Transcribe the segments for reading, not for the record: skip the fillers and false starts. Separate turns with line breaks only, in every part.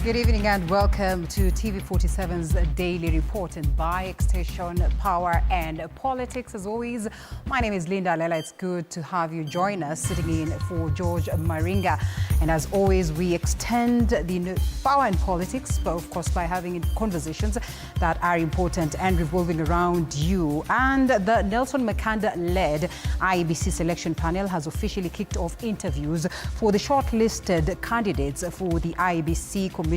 Good evening and welcome to TV47's Daily Report and by extension, Power and Politics. As always, my name is Linda Alela. It's good to have you join us, sitting in for George Maringa. And as always, we extend the Power and Politics, but of course by having conversations that are important and revolving around you. And the Nelson Makanda-led IEBC selection panel has officially kicked off interviews for the shortlisted candidates for the IEBC Commission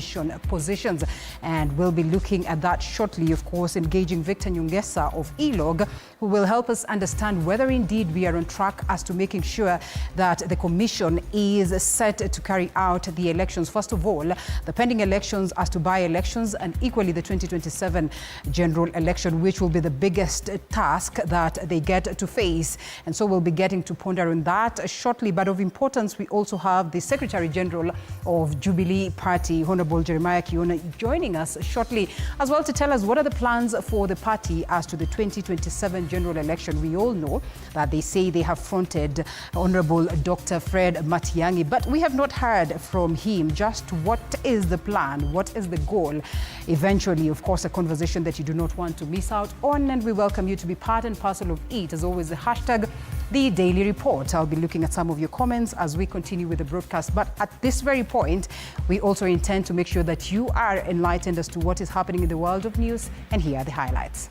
positions, and we'll be looking at that shortly. Of course, engaging Victor Nyongesa of ELOG, who will help us understand whether indeed we are on track as to making sure that the Commission is set to carry out the elections. First of all, the pending elections as to by-elections, and equally the 2027 general election, which will be the biggest task that they get to face. And so we'll be getting to ponder on that shortly. But of importance, we also have the Secretary General of Jubilee Party, Honorable Jeremiah Kioni, joining us shortly as well to tell us what are the plans for the party as to the 2027 general election. We all know that they say they have fronted Honorable Dr. Fred Matiang'i, but we have not heard from him just what is the plan, what is the goal. Eventually, of course, a conversation that you do not want to miss out on, and we welcome you to be part and parcel of it. As always, the hashtag The Daily Report. I'll be looking at some of your comments as we continue with the broadcast. But at this very point, we also intend to make sure that you are enlightened as to what is happening in the world of news. And here are the highlights.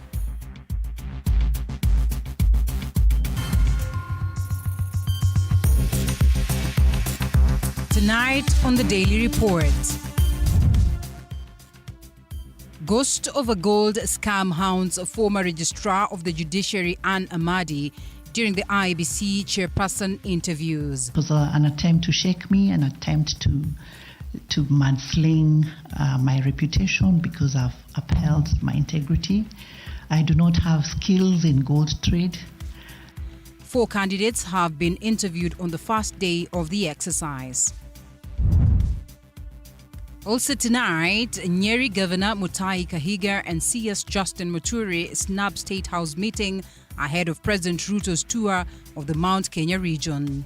Tonight on the Daily Report. Ghost of a gold scam haunts a former registrar of the judiciary, Anne Amadi, during the IEBC chairperson interviews.
It was an attempt to shake me, an attempt to mudsling my reputation because I've upheld my integrity. I do not have skills in gold trade.
4 candidates have been interviewed on the first day of the exercise. Also tonight, Nyeri Governor Mutahi Kahiga and CS Justin Muturi snub State House meeting ahead of President Ruto's tour of the Mount Kenya region.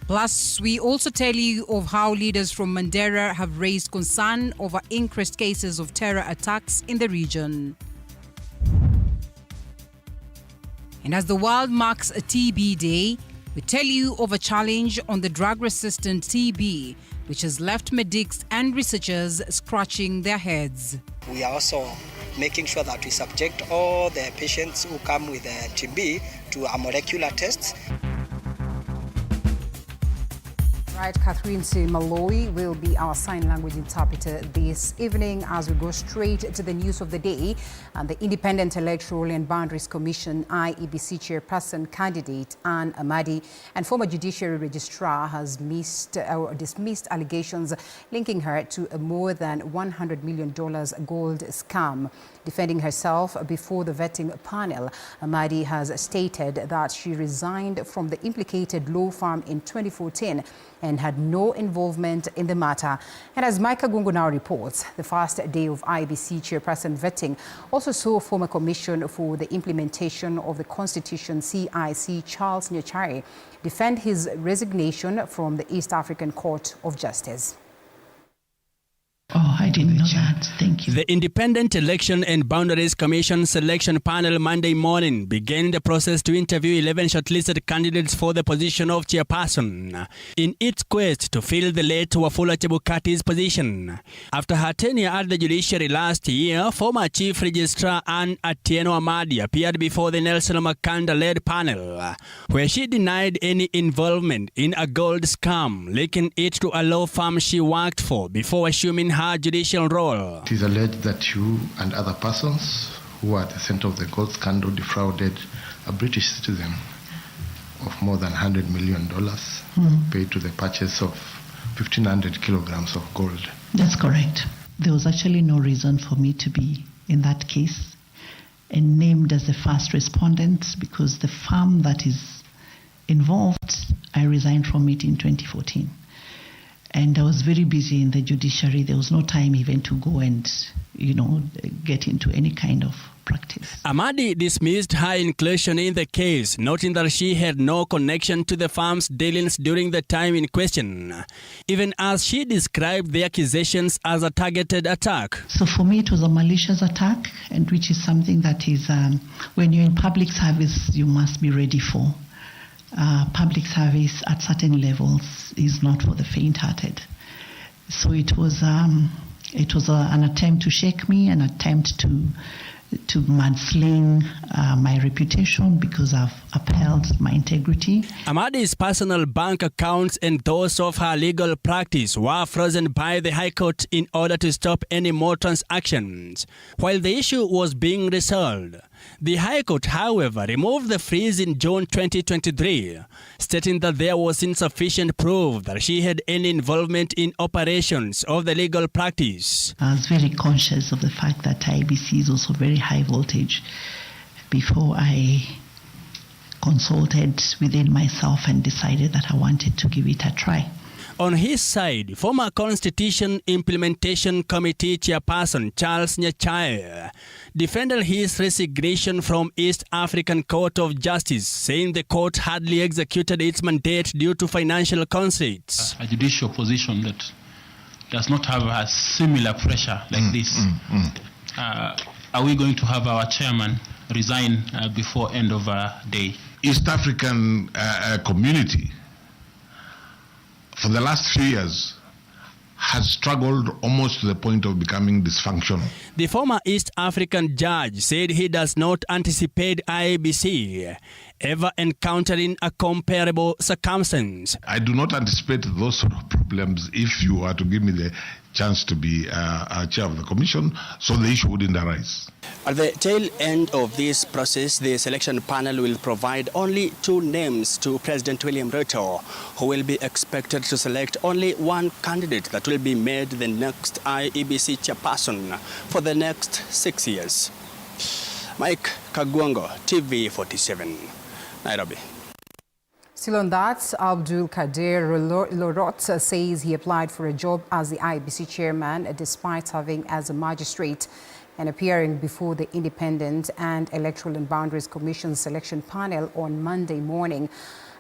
Plus, we also tell you of how leaders from Mandera have raised concern over increased cases of terror attacks in the region. And as the world marks a TB Day, we tell you of a challenge on the drug-resistant TB, which has left medics and researchers scratching their heads.
We are also making sure that we subject all the patients who come with TB to a molecular test.
Right, Catherine C. Malloy will be our sign language interpreter this evening as we go straight to the news of the day. And the Independent Electoral and Boundaries Commission IEBC chairperson candidate Anne Amadi and former judiciary registrar has dismissed allegations linking her to a more than $100 million gold scam. Defending herself before the vetting panel, Amadi has stated that she resigned from the implicated law firm in 2014 and had no involvement in the matter. And as Micah Gungu now reports, the first day of IEBC chairperson vetting also saw former Commission for the Implementation of the Constitution CIC Charles Nyachare defend his resignation from the East African Court of Justice.
Oh, I didn't know that. Thank you.
The Independent Election and Boundaries Commission selection panel Monday morning began the process to interview 11 shortlisted candidates for the position of chairperson in its quest to fill the late Wafula Chebukati's position. After her tenure at the judiciary last year, former Chief Registrar Anne Atieno Amadi appeared before the Nelson Makanda-led panel, where she denied any involvement in a gold scam, linking it to a law firm she worked for before assuming her judicial role.
It is alleged that you and other persons who are at the center of the gold scandal defrauded a British citizen of more than $100 million paid to the purchase of 1,500 kilograms of gold.
That's correct. There was actually no reason for me to be in that case and named as the first respondent because the firm that is involved, I resigned from it in 2014. And I was very busy in the judiciary. There was no time even to go and, get into any kind of practice.
Amadi dismissed her inclusion in the case, noting that she had no connection to the firm's dealings during the time in question, even as she described the accusations as a targeted attack.
So for me, it was a malicious attack, and which is something that is, when you're in public service, you must be ready for. Public service at certain levels is not for the faint-hearted. So it was an attempt to shake me, an attempt to mudsling my reputation because I've upheld my integrity.
Amadi's personal bank accounts and those of her legal practice were frozen by the High Court in order to stop any more transactions, while the issue was being resolved. The High Court, however, removed the freeze in June 2023, stating that there was insufficient proof that she had any involvement in operations of the legal practice.
I was very conscious of the fact that IEBC is also very high voltage before I consulted within myself and decided that I wanted to give it a try.
On his side, former Constitution Implementation Committee chairperson Charles Nyachae defended his resignation from East African Court of Justice, saying the court hardly executed its mandate due to financial constraints.
A judicial position that does not have a similar pressure like this. Are we going to have our chairman resign before end of day?
East African community for the last 3 years has struggled almost to the point of becoming dysfunctional.
The former East African judge said he does not anticipate IEBC ever encountering a comparable circumstance.
I do not anticipate those sort of problems if you were to give me the chance to be chair of the commission, so the issue wouldn't arise.
At the tail end of this process, the selection panel will provide only 2 names to President William Ruto, who will be expected to select only one candidate that will be made the next IEBC chairperson for the next 6 years. Mike Kagwango, TV47, Nairobi.
Still on that, Abdul Kadir Lorot says he applied for a job as the IEBC chairman despite serving as a magistrate and appearing before the Independent and Electoral and Boundaries Commission selection panel on Monday morning.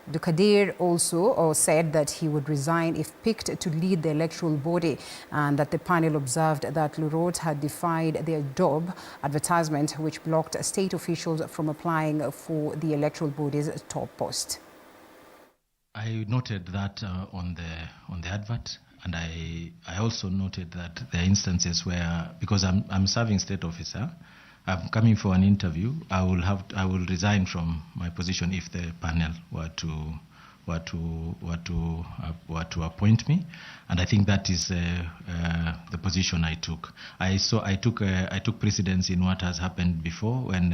Abdul Kadir also said that he would resign if picked to lead the electoral body, and that the panel observed that Lorot had defied their job advertisement, which blocked state officials from applying for the electoral body's top post.
I noted that on the advert, and I also noted that there are instances where, because I'm serving state officer, I'm coming for an interview, I will resign from my position if the panel were to appoint me, and I think that is the position I took. I took precedence in what has happened before when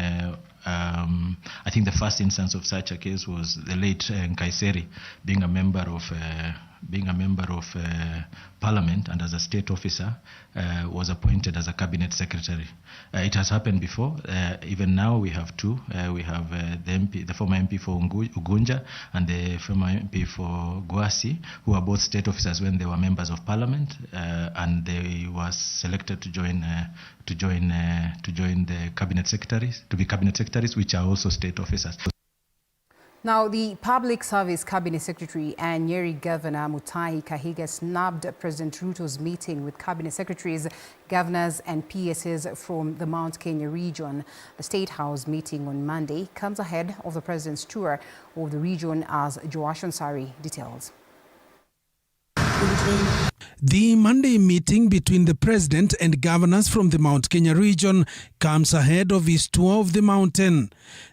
I think the first instance of such a case was the late Nkaiseri being a member of parliament and as a state officer was appointed as a cabinet secretary. It has happened before. Even now we have 2. We have the former MP for Ugunja and the former MP for Gwasi, who are both state officers when they were members of parliament, and they were selected to join the cabinet secretaries, to be cabinet secretaries, which are also state officers.
Now, the Public Service Cabinet Secretary and Nyeri Governor Mutahi Kahiga snubbed President Ruto's meeting with Cabinet Secretaries, Governors and PSs from the Mount Kenya region. The State House meeting on Monday comes ahead of the President's tour of the region, as Joash Ansari details.
The Monday meeting between the President and governors from the Mount Kenya region comes ahead of his tour of the mountain.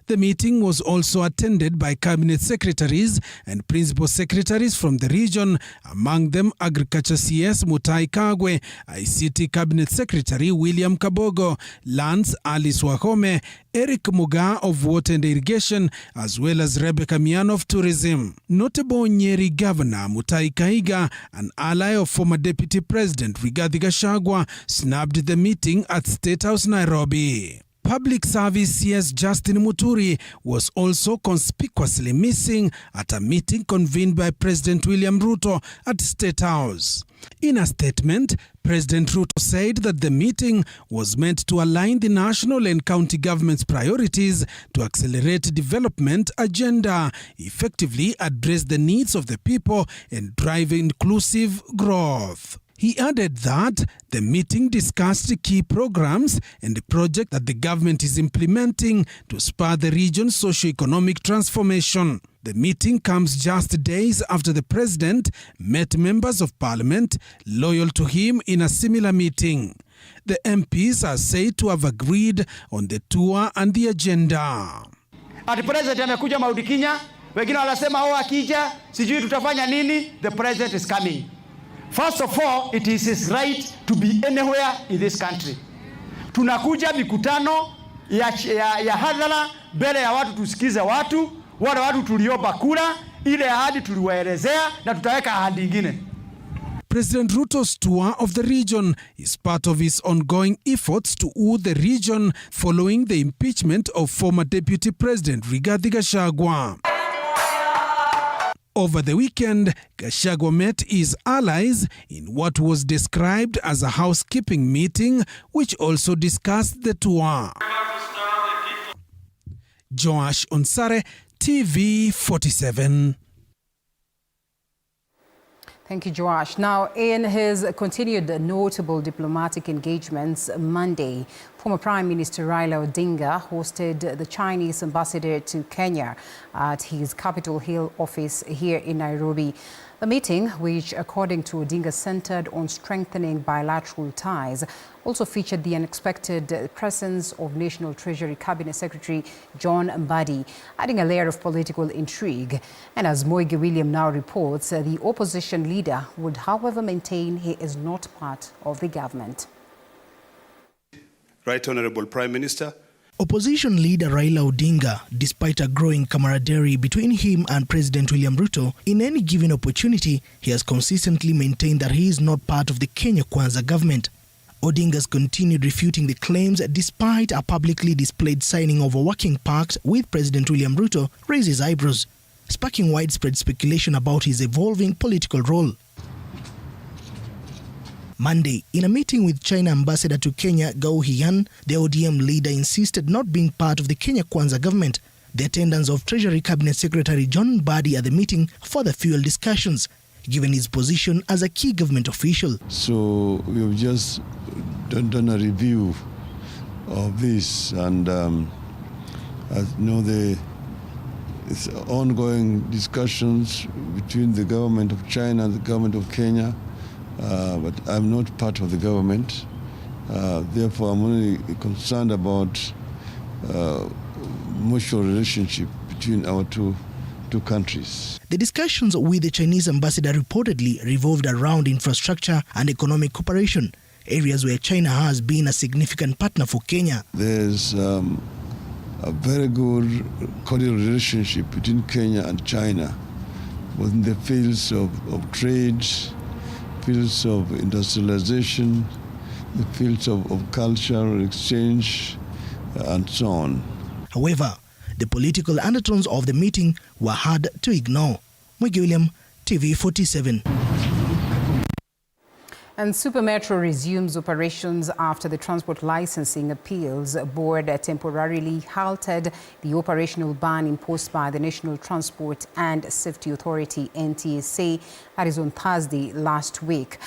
The meeting was also attended by cabinet secretaries and principal secretaries from the region, among them Agriculture CS Mutai Kagwe, ICT Cabinet Secretary William Kabogo, Lance Alice Wahome, Eric Muga of Water and Irrigation, as well as Rebecca Miano of Tourism. Notable Nyeri Governor Mutai Kahiga, an ally of former Deputy President Rigathi Gachagua, snubbed the meeting at State House, Nairobi. Public Service CS Justin Muturi was also conspicuously missing at a meeting convened by President William Ruto at State House. In a statement, President Ruto said that the meeting was meant to align the national and county government's priorities to accelerate development agenda, effectively address the needs of the people, and drive inclusive growth. He added that the meeting discussed key programs and the project that the government is implementing to spur the region's socio-economic transformation. The meeting comes just days after the president met members of parliament loyal to him in a similar meeting. The MPs are said to have agreed on the tour and the agenda.
Ati president amekuja Mount Kenya, wengine wanasema akija sijui tutafanya nini. The president is coming. First of all, it is his right to be anywhere in this country. Tunakuja mikutano ya hadhara mbele ya watu, tusikize watu, wale watu tuliomba kura, ile ahadi tuliwaelezea na tutaweka ahadi nyingine.
President Ruto's tour of the region is part of his ongoing efforts to woo the region following the impeachment of former Deputy President Rigathi Gachagua. Over the weekend, Gachagua met his allies in what was described as a housekeeping meeting, which also discussed the tour. Joash Onsare, TV47.
Thank you, Joash. Now, in his continued notable diplomatic engagements Monday, former Prime Minister Raila Odinga hosted the Chinese ambassador to Kenya at his Capitol Hill office here in Nairobi. The meeting, which according to Odinga centered on strengthening bilateral ties, also featured the unexpected presence of National Treasury Cabinet Secretary John Mbadi, adding a layer of political intrigue. And as Moige William now reports, the opposition leader would, however, maintain he is not part of the government.
Right Honorable Prime Minister.
Opposition leader Raila Odinga, despite a growing camaraderie between him and President William Ruto, in any given opportunity, he has consistently maintained that he is not part of the Kenya Kwanza government. Odinga has continued refuting the claims despite a publicly displayed signing of a working pact with President William Ruto raises eyebrows, sparking widespread speculation about his evolving political role. Monday, in a meeting with China ambassador to Kenya, Gao Hian, the ODM leader insisted not being part of the Kenya Kwanza government. The attendance of Treasury Cabinet Secretary John Mbadi at the meeting further fueled discussions, given his position as a key government official.
So we've just done a review of this, and as you know, it's ongoing discussions between the government of China and the government of Kenya. But I'm not part of the government. Therefore, I'm only concerned about mutual relationship between our two countries.
The discussions with the Chinese ambassador reportedly revolved around infrastructure and economic cooperation, areas where China has been a significant partner for Kenya.
There's a very good cordial relationship between Kenya and China, both in the fields of trade, fields of industrialization, the fields of cultural exchange, and so on.
However, the political undertones of the meeting were hard to ignore. Moige William, TV47.
And Super Metro resumes operations after the Transport Licensing Appeals Board temporarily halted the operational ban imposed by the National Transport and Safety Authority, NTSA, that is on Thursday last week.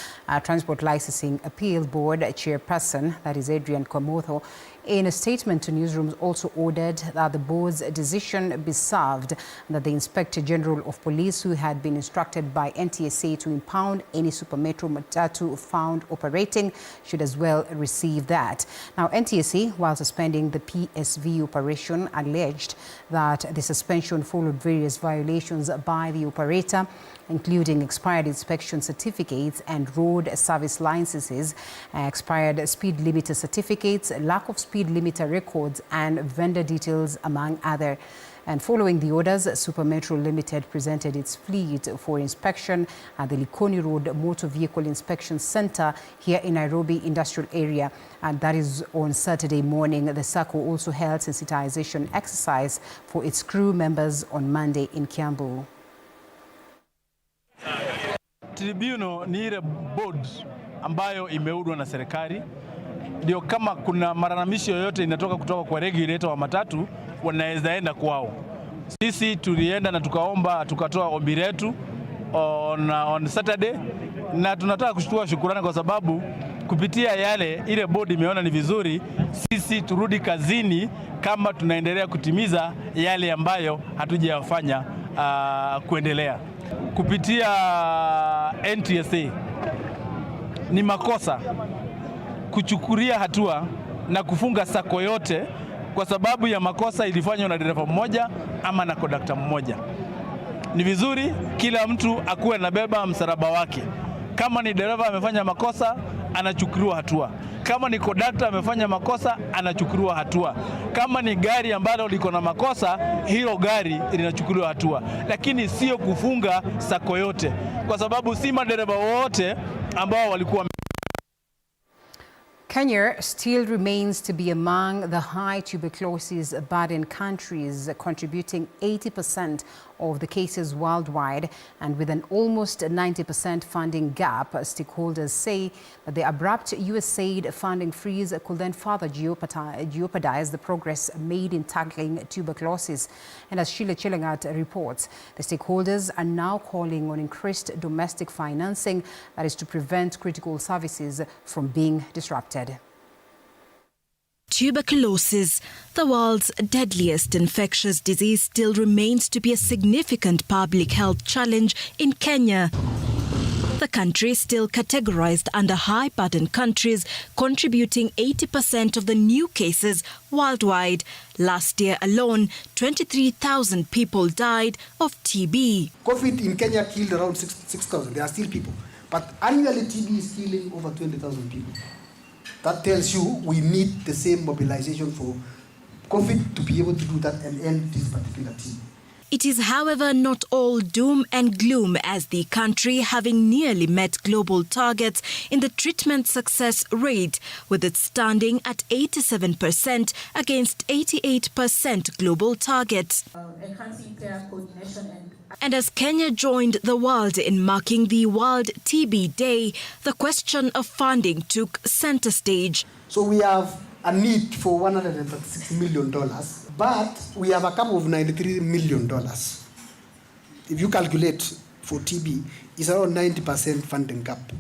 Transport Licensing Appeal Board chairperson, that is Adrian Kwamotho, in a statement to newsrooms also ordered that the board's decision be served and that the Inspector General of Police, who had been instructed by NTSA to impound any Super Metro matatu found operating, should as well receive that. Now, NTSA, while suspending the PSV operation, alleged that the suspension followed various violations by the operator, including expired inspection certificates and road service licenses, expired speed limiter certificates, lack of speed limiter records, and vendor details, among other And following the orders, Super Metro Limited presented its fleet for inspection at the Kioni Road Motor Vehicle Inspection Center here in Nairobi Industrial Area. And that is on Saturday morning. The SACCO also held sensitization exercise for its crew members on Monday in Kiambu.
Tribunal ni ile board ambayo imeundwa na serikali. Ndio kama kuna malalamishi yoyote inatoka kutoka kwa regulator wa matatu wanaweza enda kwao. Sisi tulienda na tukaomba, tukatoa ombi letu on Saturday, na tunataka kushukuru shukrani kwa sababu kupitia yale ile board imeona ni vizuri sisi turudi kazini kama tunaendelea kutimiza yale ambayo hatujayafanya kuendelea. Kupitia NTSA ni makosa kuchukulia hatua na kufunga sako yote kwa sababu ya makosa ilifanywa na dereva mmoja ama na kondakta mmoja. Ni vizuri kila mtu akuwe anabeba msalaba wake. Kama ni dereva amefanya makosa, anachukuliwa hatua. Kama ni kondakta amefanya makosa, anachukuliwa hatua. Kama ni gari ambalo liko na makosa, hilo gari linachukuliwa hatua. Lakini sio kufunga sako yote kwa sababu si madereva wote ambao walikuwa.
Kenya still remains to be among the high tuberculosis burden countries, contributing 80% of the cases worldwide. And with an almost 90% funding gap, stakeholders say that the abrupt USAID funding freeze could then further jeopardize the progress made in tackling tuberculosis. And as Sheila Chelangat reports, the stakeholders are now calling on increased domestic financing that is to prevent critical services from being disrupted.
Tuberculosis, the world's deadliest infectious disease, still remains to be a significant public health challenge in Kenya. The country is still categorized under high-burden countries, contributing 80% of the new cases worldwide. Last year alone, 23,000 people died of TB.
COVID in Kenya killed around 6,000. There are still people. But annually, TB is killing over 20,000 people. That tells you we need the same mobilization for COVID to be able to do that and end this particular TB.
It is, however, not all doom and gloom, as the country having nearly met global targets in the treatment success rate, with it standing at 87% against 88% global targets.
Enhancing care coordination
And as Kenya joined the world in marking the World TB Day, the question of funding took center stage.
So we have a need for $136 million, but we have a cap of $93 million. If you calculate for TB, it's around 90% funding gap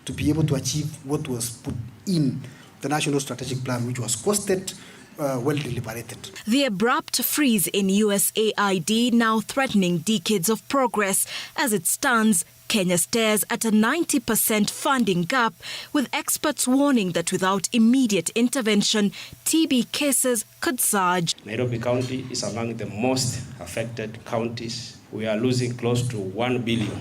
to be able to achieve what was put in the National Strategic Plan, which was costed, well deliberated.
The abrupt freeze in USAID now threatening decades of progress. As it stands, Kenya stares at a 90% funding gap, with experts warning that without immediate intervention, TB cases could surge.
Nairobi County is among the most affected counties. We are losing close to $1 billion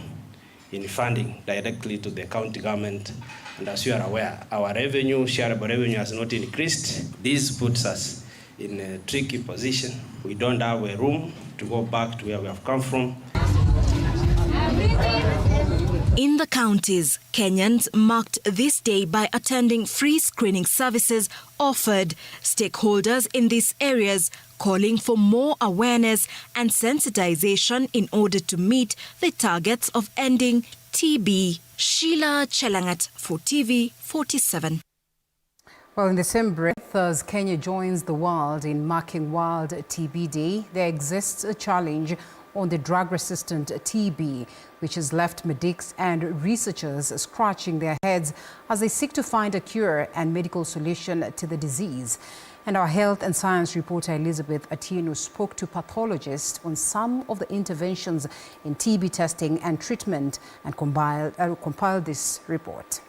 in funding directly to the county government. And as you are aware, our revenue, shareable revenue, has not increased. This puts us in a tricky position. We don't have a room to go back to where we have come from.
In the counties, Kenyans marked this day by attending free screening services offered. Stakeholders in these areas calling for more awareness and sensitization in order to meet the targets of ending TB. Sheila Chelangat for TV47.
Well, in the same breath, as Kenya joins the world in marking World TB Day, there exists a challenge on the drug-resistant TB, which has left medics and researchers scratching their heads as they seek to find a cure and medical solution to the disease. And our health and science reporter Elizabeth Atieno spoke to pathologists on some of the interventions in TB testing and treatment and compiled this report.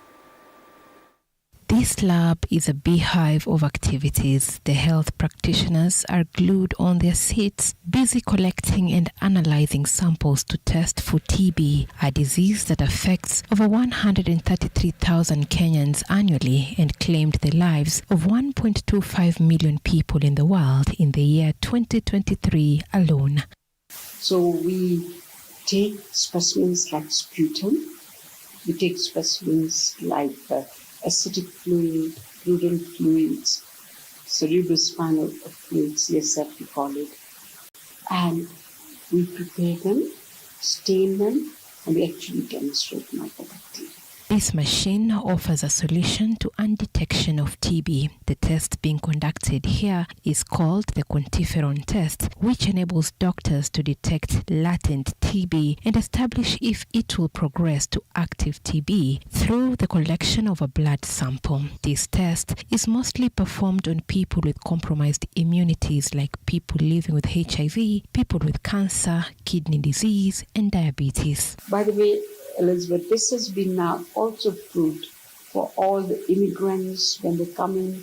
This This lab is a beehive of activities. The health practitioners are glued on their seats, busy collecting and analyzing samples to test for TB, a disease that affects over 133,000 Kenyans annually and claimed the lives of 1.25 million people in the world in the year 2023 alone.
So we take specimens like sputum, we take specimens like acidic fluid, pleural fluids, cerebrospinal fluid, CSF we call it, and we prepare them, stain them, and we actually demonstrate mycobacteria.
This machine offers a solution to undetection of TB. The test being conducted here is called the quantiferon test, which enables doctors to detect latent TB and establish if it will progress to active TB through the collection of a blood sample. This test is mostly performed on people with compromised immunities like people living with HIV, people with cancer, kidney disease, and diabetes.
By the way, Elizabeth, this has been now also proved for all the immigrants when they come in,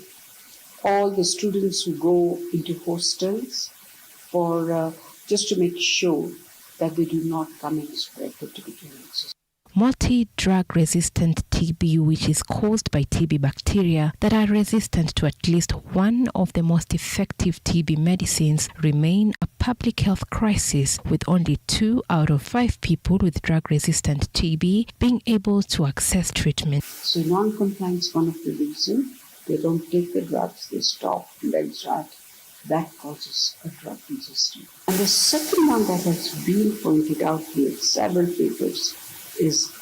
all the students who go into hostels, for just to make sure that they do not come and spread the tuberculosis.
Multi-drug resistant TB, which is caused by TB bacteria that are resistant to at least one of the most effective TB medicines, remain a public health crisis, with only 2 out of 5 people with drug-resistant TB being able to access treatment.
So non-compliance is one of the reasons. They don't take the drugs, they stop and then start. That causes a drug resistance. And the second one that has been pointed out here, several papers, is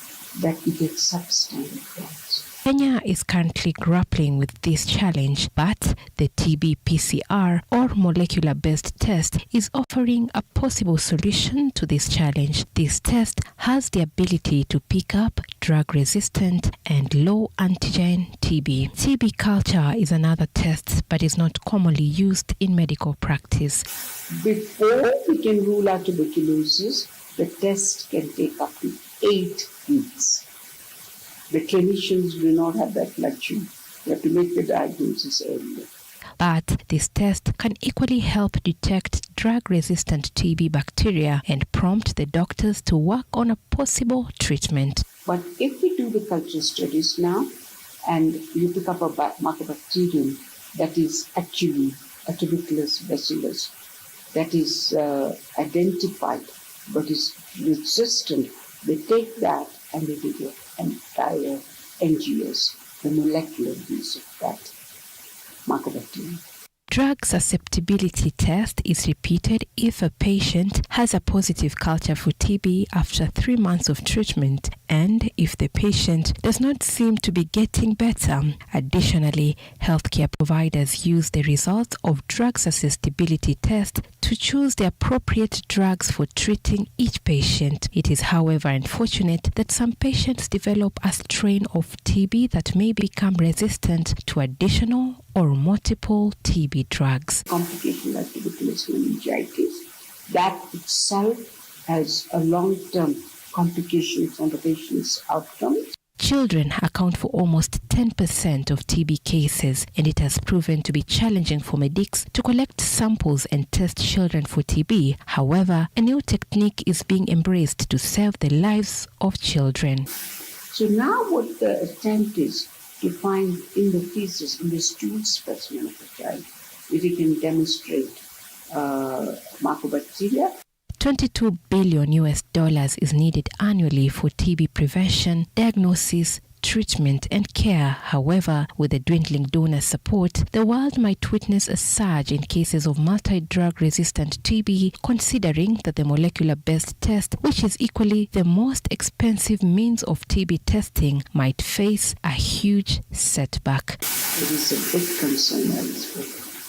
that it gets substandard drugs.
Kenya is currently grappling with this challenge, but the TB PCR or molecular-based test is offering a possible solution to this challenge. This test has the ability to pick up drug-resistant and low-antigen TB. TB culture is another test, but is not commonly used in medical practice.
Before we can rule out tuberculosis, the test can take up to 8 weeks. The clinicians do not have that luxury. They have to make the diagnosis earlier.
But this test can equally help detect drug-resistant TB bacteria and prompt the doctors to work on a possible treatment.
But if we do the culture studies now, and you pick up a mycobacterium that is actually a tuberculous bacillus, that is identified but is resistant, they take that and they do the entire NGS, the molecular use of that mycobacterium.
Drug susceptibility test is repeated if a patient has a positive culture for TB after 3 months of treatment and if the patient does not seem to be getting better. Additionally, healthcare providers use the results of drug susceptibility test to choose the appropriate drugs for treating each patient. It is, however, unfortunate that some patients develop a strain of TB that may become resistant to additional or multiple TB drugs.
Complication like tuberculosis meningitis, that itself has a long-term complications on the patient's outcome.
Children account for almost 10% of TB cases, and it has proven to be challenging for medics to collect samples and test children for TB. However, a new technique is being embraced to save the lives of children.
So now what the attempt is to find in the feces, in the stool specimen of the child, if we can demonstrate mycobacteria.
$22 billion is needed annually for TB prevention, diagnosis, treatment and care. However, with the dwindling donor support, the world might witness a surge in cases of multi-drug resistant TB, considering that the molecular-based test, which is equally the most expensive means of TB testing, might face a huge setback.
It is a big concern,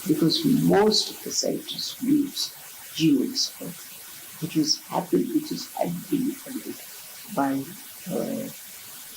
because most of the centers use GOtv, which is been funded by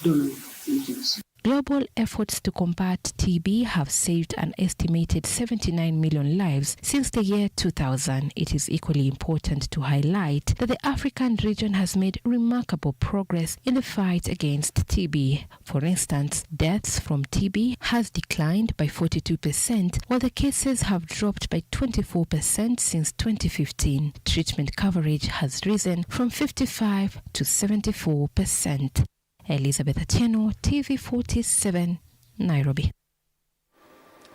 donor agencies.
global efforts to combat TB have saved an estimated 79 million lives since the year 2000. It is equally important to highlight that the African region has made remarkable progress in the fight against TB. For instance, deaths from TB has declined by 42%, while the cases have dropped by 24% since 2015. Treatment coverage has risen from 55 to 74%. Elizabeth Atieno, TV47, Nairobi.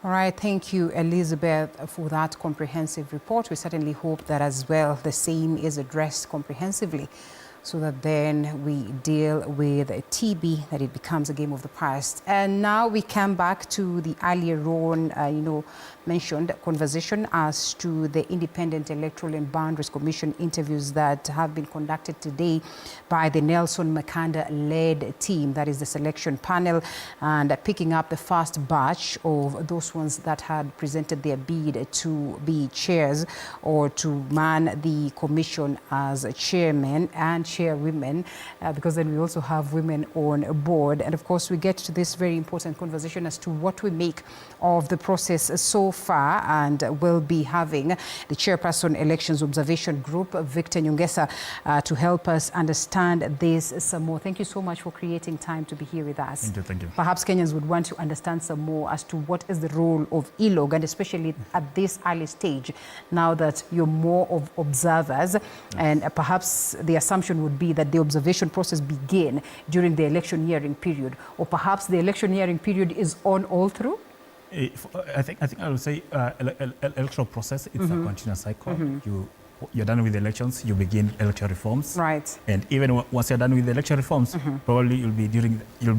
All right, thank you, Elizabeth, for that comprehensive report. We certainly hope that as well the same is addressed comprehensively, so that then we deal with TB, that it becomes a game of the past. And now we come back to the earlier on, mentioned conversation as to the Independent Electoral and Boundaries Commission interviews that have been conducted today by the Nelson Makanda-led team, that is the selection panel, and picking up the first batch of those ones that had presented their bid to be chairs or to man the commission as chairmen and chairwomen, because then we also have women on board. And of course, we get to this very important conversation as to what we make of the process so far, and we'll be having the chairperson Elections Observation Group, Victor Nyongesa, to help us understand this some more. Thank you so much for creating time to be here with us.
Thank you, thank you.
Perhaps Kenyans would want to understand some more as to what is the role of ILOG, and especially at this early stage, now that you're more of observers, and perhaps the assumption would be that the observation process begin during the electioneering period, or perhaps the electioneering period is on all through?
I think I would say electoral process, it's a continuous cycle. You're done with the elections, you begin electoral reforms.
Right.
And even once you're done with the electoral reforms, probably you'll be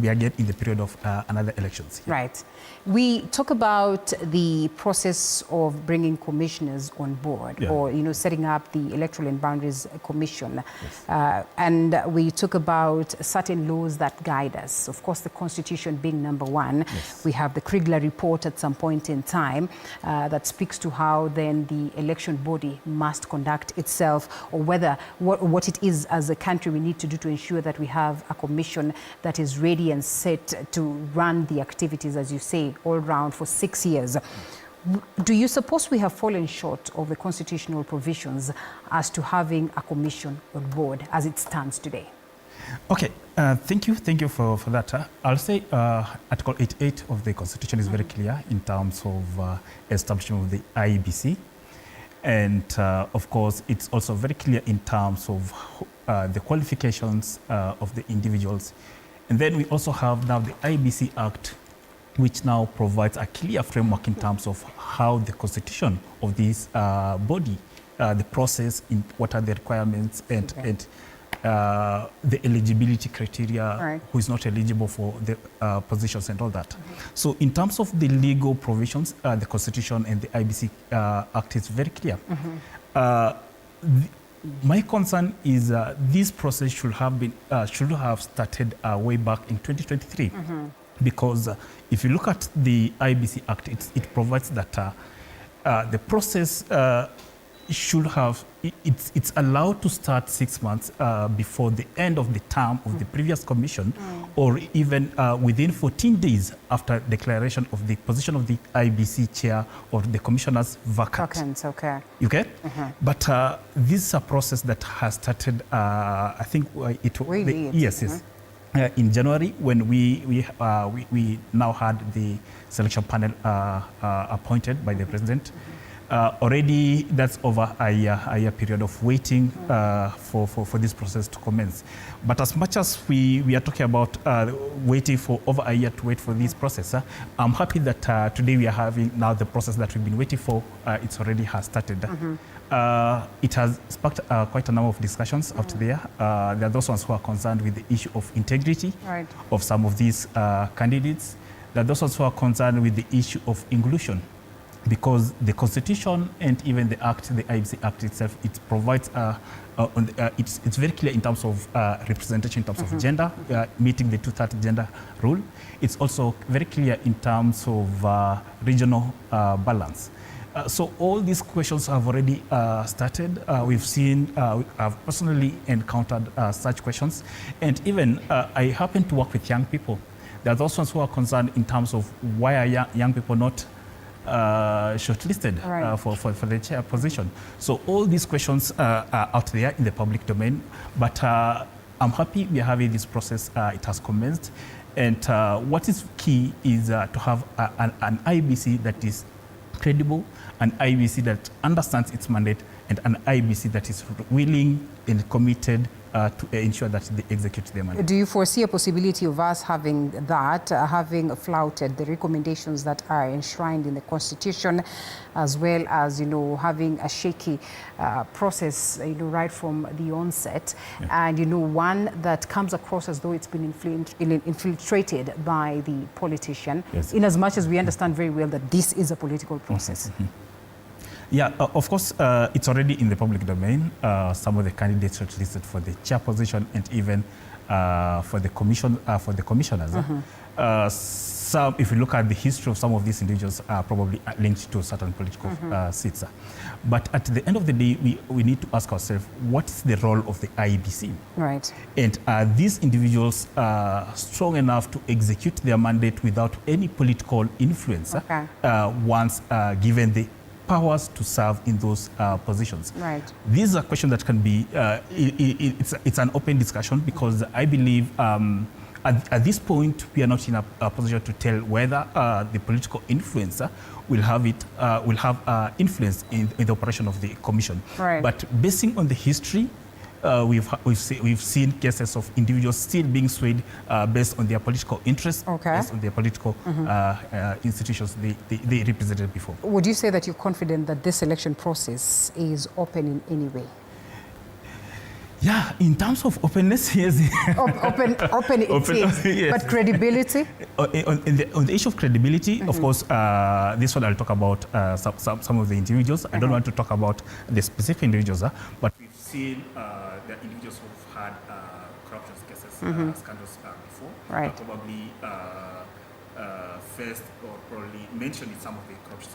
again in the period of another elections.
Yeah. Right. We talk about the process of bringing commissioners on board, or setting up the Electoral and Boundaries Commission, and we talk about certain laws that guide us. Of course, the Constitution being number one. We have the Kriegler report at some point in time that speaks to how then the election body must conduct itself, or whether what it is as a country we need to do to ensure that we have a commission that is ready and set to run the activities, as you say, all round for 6 years. Do you suppose we have fallen short of the constitutional provisions as to having a commission on board as it stands today?
Okay, thank you for that. I'll say Article 88 of the Constitution is very clear in terms of establishment of the IEBC. And of course, it's also very clear in terms of the qualifications of the individuals. And then we also have now the IEBC Act, which now provides a clear framework in terms of how the constitution of this body, the process, what are the requirements, and the eligibility criteria, who is not eligible for the positions and all that. So in terms of the legal provisions, the Constitution and the IEBC Act is very clear. My concern is this process should have started way back in 2023. Because if you look at the IEBC Act, it provides that the process should have, it's allowed to start 6 months before the end of the term of the previous commission, or even within 14 days after declaration of the position of the IEBC chair or the commissioner's vacant.
Okay.
You get? But this is a process that has started, I think yes. In January, when we now had the selection panel appointed by the president, already that's over a year period of waiting for this process to commence. But as much as we are talking about waiting for over a year to wait for this process, I'm happy that today we are having now the process that we've been waiting for. It already has started. It has sparked quite a number of discussions out there. There are those ones who are concerned with the issue of integrity of some of these candidates. There are those ones who are concerned with the issue of inclusion, because the Constitution and even the Act, the IEBC Act itself, it provides, it's very clear in terms of representation, in terms of gender, meeting the 2/3 gender rule. It's also very clear in terms of regional balance. So all these questions have already started. We've seen, I've personally encountered such questions. And even I happen to work with young people. There are those ones who are concerned in terms of why are young people not shortlisted for the chair position. So all these questions are out there in the public domain, but I'm happy we are having this process. It has commenced, and what is key is to have an IEBC that is credible, an IEBC that understands its mandate, and an IEBC that is willing and committed to ensure that they execute their mandate.
Do you foresee a possibility of us having that, having flouted the recommendations that are enshrined in the Constitution, as well as, having a shaky process, right from the onset, and, one that comes across as though it's been infiltrated by the politician, in as much as we understand very well that this is a political process?
Yeah, of course, it's already in the public domain. Some of the candidates shortlisted for the chair position and even for the commissioners. Some, if you look at the history of some of these individuals, are probably linked to certain political seats. But at the end of the day, we need to ask ourselves, what is the role of the IEBC?
Right.
And are these individuals strong enough to execute their mandate without any political influence once given the powers to serve in those positions?
Right.
This is a question that can be, it's an open discussion, because I believe at this point we are not in a position to tell whether the political influencer will have influence in the operation of the commission.
Right.
But basing on the history, we've seen cases of individuals still being swayed based on their political interests, based on their political institutions they represented before.
Would you say that you're confident that this election process is open in any way?
Yeah, in terms of openness, yes.
Open it is, yes. But credibility?
On the issue of credibility, of course, this one I'll talk about some of the individuals. I don't want to talk about the specific individuals, but we've seen the individuals who've had corruption cases, scandals before.
Right.
Probably first or probably mentioned in some of the corruption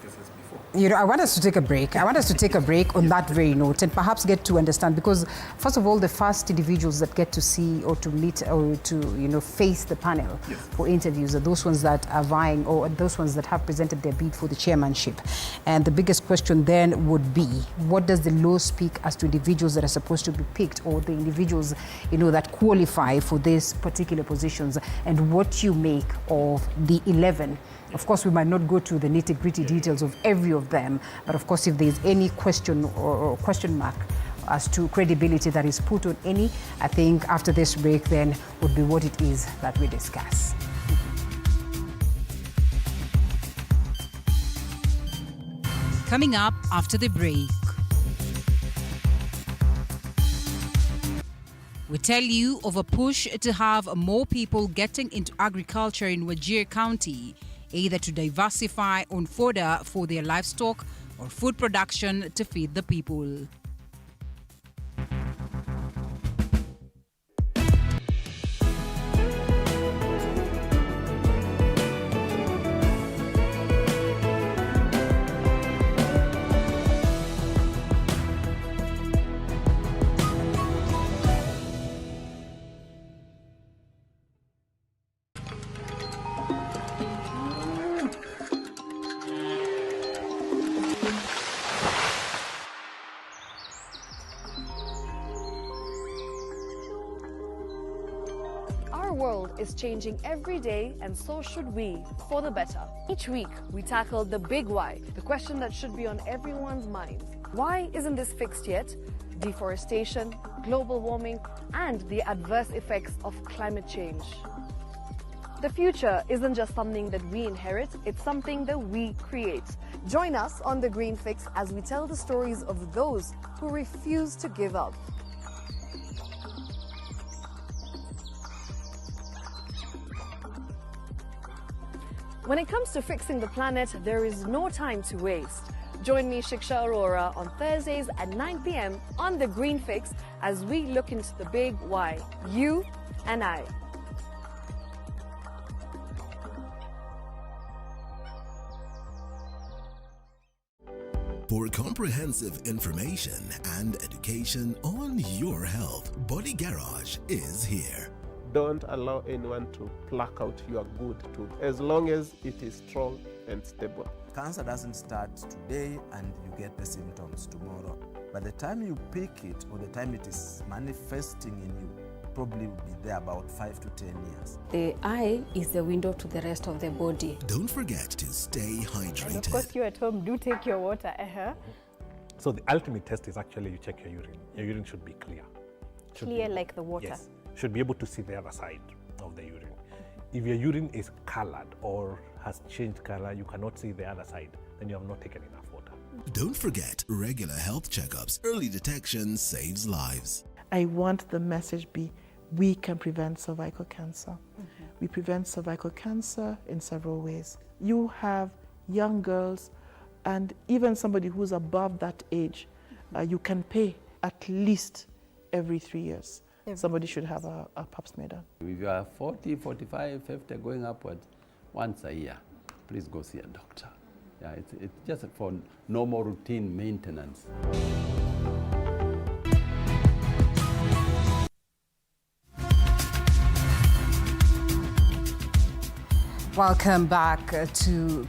cases before.
I want us to take a break. I want us to take a break on that very note and perhaps get to understand, because first of all, the first individuals that get to see or to meet or to face the panel for interviews are those ones that are vying, or those ones that have presented their bid for the chairmanship. And the biggest question then would be, what does the law speak as to individuals that are supposed to be picked, or the individuals that qualify for these particular positions, and what you make of the 11? Of course, we might not go to the nitty-gritty details of every of them, but of course, if there's any question or question mark as to credibility that is put on any, I think after this break then would be what it is that we discuss.
Coming up after the break, we tell you of a push to have more people getting into agriculture in Wajir County, either to diversify on fodder for their livestock or food production to feed the people.
Our world is changing every day, and so should we, for the better. Each week, we tackle the big why, the question that should be on everyone's mind. Why isn't this fixed yet? Deforestation, global warming, and the adverse effects of climate change. The future isn't just something that we inherit, it's something that we create. Join us on The Green Fix as we tell the stories of those who refuse to give up. When it comes to fixing the planet, there is no time to waste. Join me, Shiksha Arora, on Thursdays at 9 p.m. on The Green Fix as we look into the big why, you and I.
For comprehensive information and education on your health, Body Garage is here.
don't allow anyone to pluck out your good tooth, as long as it is strong and stable.
Cancer doesn't start today and you get the symptoms tomorrow. By the time you pick it or the time it is manifesting in you, probably will be there about 5 to 10 years.
The eye is the window to the rest of the body.
Don't forget to stay hydrated.
And of course, you at home do take your water.
So the ultimate test is actually you check your urine. Your urine should be clear.
Clear like the water?
Yes. Should be able to see the other side of the urine. If your urine is colored or has changed color, you cannot see the other side, then you have not taken enough water.
Don't forget regular health checkups. Early detection saves lives.
I want the message be, we can prevent cervical cancer. We prevent cervical cancer in several ways. You have young girls and even somebody who's above that age, you can pay at least every 3 years. Somebody should have a pap smear done.
If you are 40, 45, 50 going upwards, once a year, please go see a doctor. Yeah, it's just for normal routine maintenance.
Welcome back to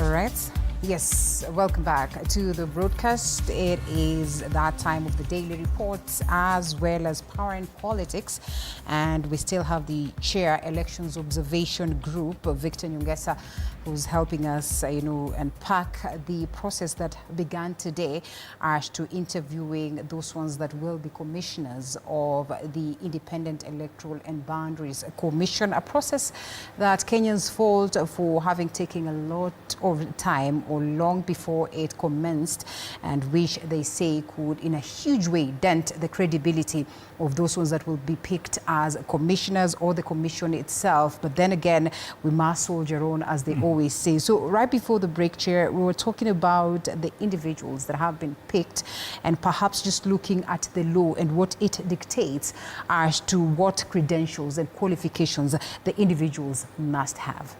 Reds. Yes, welcome back to the broadcast. It is that time of the daily reports as well as power and politics. And we still have the chair elections observation group, Victor Nyongesa, who's helping us, unpack the process that began today as to interviewing those ones that will be commissioners of the Independent Electoral and Boundaries Commission, a process that Kenyans fault for having taken a lot of time or long before it commenced, and which they say could in a huge way dent the credibility of those ones that will be picked as commissioners or the commission itself. But then again, we must soldier on, as they always say. So right before the break, Chair, we were talking about the individuals that have been picked and perhaps just looking at the law and what it dictates as to what credentials and qualifications the individuals must have.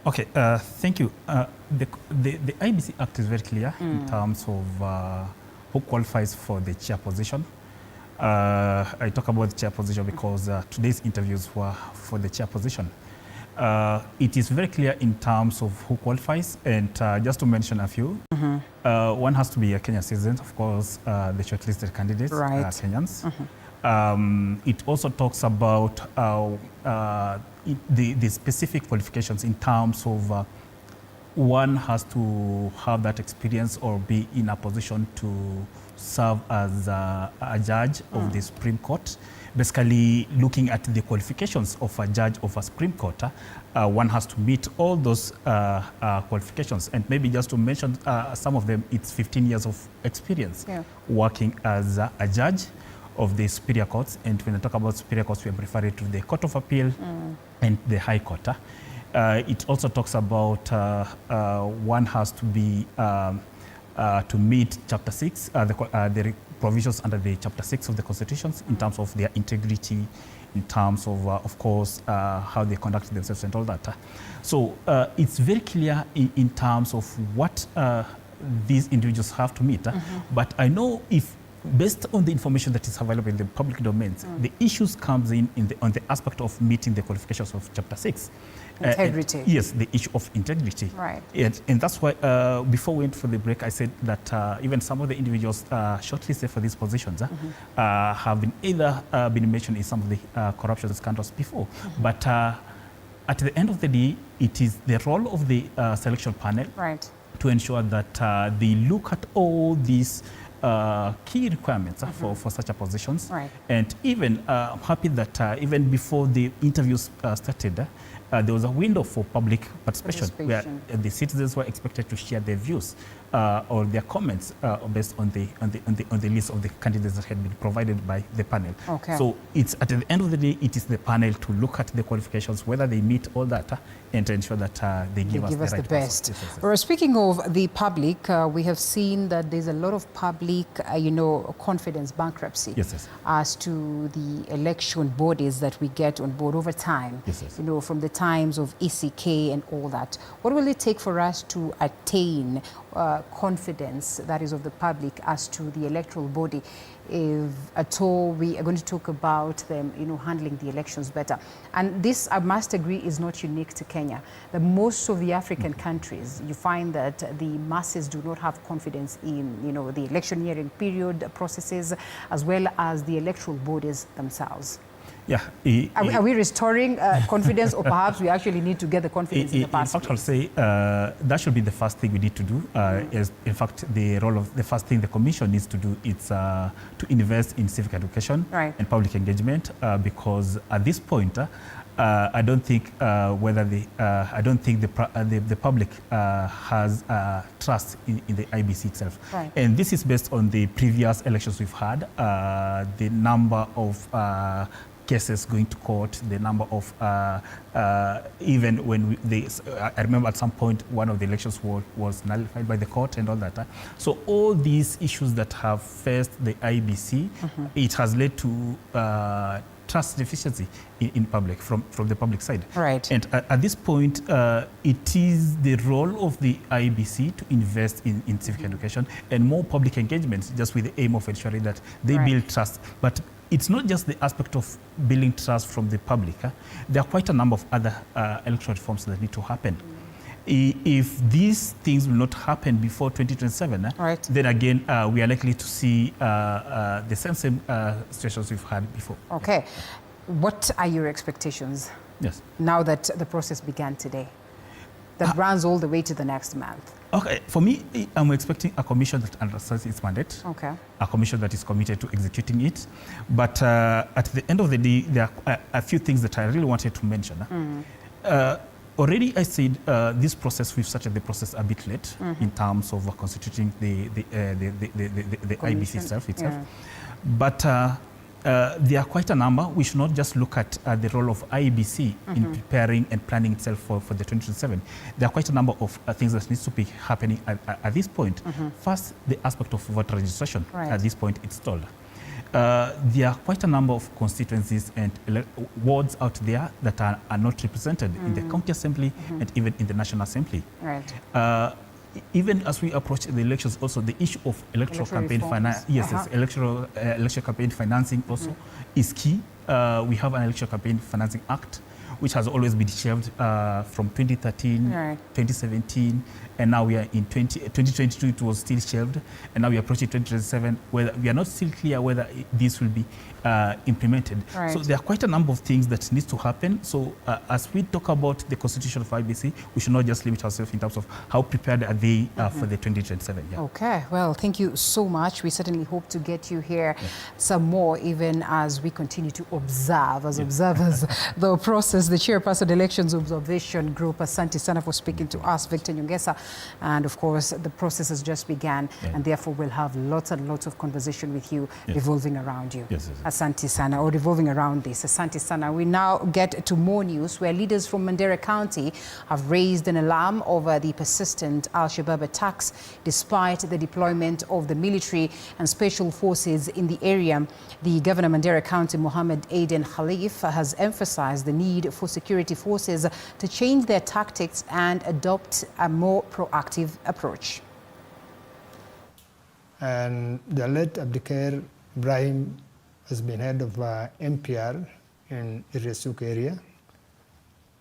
Okay, thank you. The IEBC Act is very clear in terms of who qualifies for the chair position. I talk about the chair position because today's interviews were for the chair position. It is very clear in terms of who qualifies, and just to mention a few, one has to be a Kenyan citizen, of course, the shortlisted candidates are Kenyans. It also talks about the specific qualifications in terms of one has to have that experience or be in a position to serve as a judge of the Supreme Court. Basically, looking at the qualifications of a judge of a Supreme Court, one has to meet all those qualifications. And maybe just to mention some of them, it's 15 years of experience working as a judge of the superior courts. And when I talk about superior courts, we are referring to the Court of Appeal and the High Court. It also talks about one has to be to meet Chapter 6, the provisions under the Chapter 6 of the Constitutions in terms of their integrity, in terms of course, how they conduct themselves and all that. So it's very clear in terms of what these individuals have to meet. But I know if based on the information that is available in the public domains, the issues comes in on the aspect of meeting the qualifications of Chapter 6.
Integrity.
Yes, the issue of integrity.
Right.
And that's why before we went for the break, I said that even some of the individuals shortlisted for these positions have been either been mentioned in some of the corruption scandals before. But at the end of the day, it is the role of the selection panel to ensure that they look at all these key requirements for such a positions. And even I'm happy that even before the interviews started, there was a window for public participation where the citizens were expected to share their views or their comments based on the list of the candidates that had been provided by the panel. So it's at the end of the day, it is the panel to look at the qualifications, whether they meet all that, and to ensure that they give us the
best. Speaking of the public, we have seen that there's a lot of public, confidence bankruptcy as to the election bodies that we get on board over time. From the times of ECK and all that. What will it take for us to attain confidence that is of the public as to the electoral body, if at all we are going to talk about them, handling the elections better. And this, I must agree, is not unique to Kenya. The most of the African countries, you find that the masses do not have confidence in, the electioneering period processes, as well as the electoral bodies themselves.
Yeah.
Are we restoring confidence, or perhaps we actually need to get the confidence in the past?
In fact, I'll say that should be the first thing we need to do. In fact, the first thing the Commission needs to do is to invest in civic education and public engagement, because at this point, I don't think I don't think the public has trust in the IEBC itself. And this is based on the previous elections we've had, the number of cases going to court, the number of even when I remember at some point one of the elections was nullified by the court and all that. So all these issues that have faced the IEBC, it has led to trust deficiency in public from the public side. And at this point, it is the role of the IEBC to invest in civic education and more public engagement, just with the aim of ensuring that they build trust. But it's not just the aspect of building trust from the public. There are quite a number of other electoral reforms that need to happen. If these things will not happen before 2027, then again, we are likely to see the same situations we've had before.
Okay. What are your expectations now that the process began today, that runs all the way to the next month?
Okay, for me, I'm expecting a commission that understands its mandate, a commission that is committed to executing it. But at the end of the day, there are a few things that I really wanted to mention. Already I said this process, we've started the process a bit late in terms of constituting the IEBC itself. But there are quite a number. We should not just look at the role of IEBC in preparing and planning itself for the 2027. There are quite a number of things that needs to be happening at this point. First, the aspect of voter registration. At this point, it's stalled. There are quite a number of constituencies and wards out there that are not represented in the county assembly and even in the national assembly. Even as we approach the elections, also the issue of electoral campaign finance, election campaign financing also is key. We have an election campaign financing act, which has always been shelved from 2013, 2017, and now we are in 2022, it was still shelved, and now we are approaching 2027, where we are not still clear whether this will be implemented. So there are quite a number of things that need to happen. So as we talk about the constitution of IEBC, we should not just limit ourselves in terms of how prepared are they for the 2027.
Okay, well, thank you so much. We certainly hope to get you here some more, even as we continue to observe, as observers, the process. The chairperson Elections Observation Group, Asante Sana for speaking to us, Victor Nyongesa. And of course, the process has just begun, and therefore we'll have lots and lots of conversation with you revolving around you. Asante Sana, or revolving around this. Asante Sana. We now get to more news where leaders from Mandera County have raised an alarm over the persistent Al-Shabaab attacks despite the deployment of the military and special forces in the area. The Governor of Mandera County, Mohammed Aden Khalif, has emphasized the need for security forces to change their tactics and adopt a more proactive approach.
And the late Abdikair Ibrahim has been head of MPR in Iresuk area.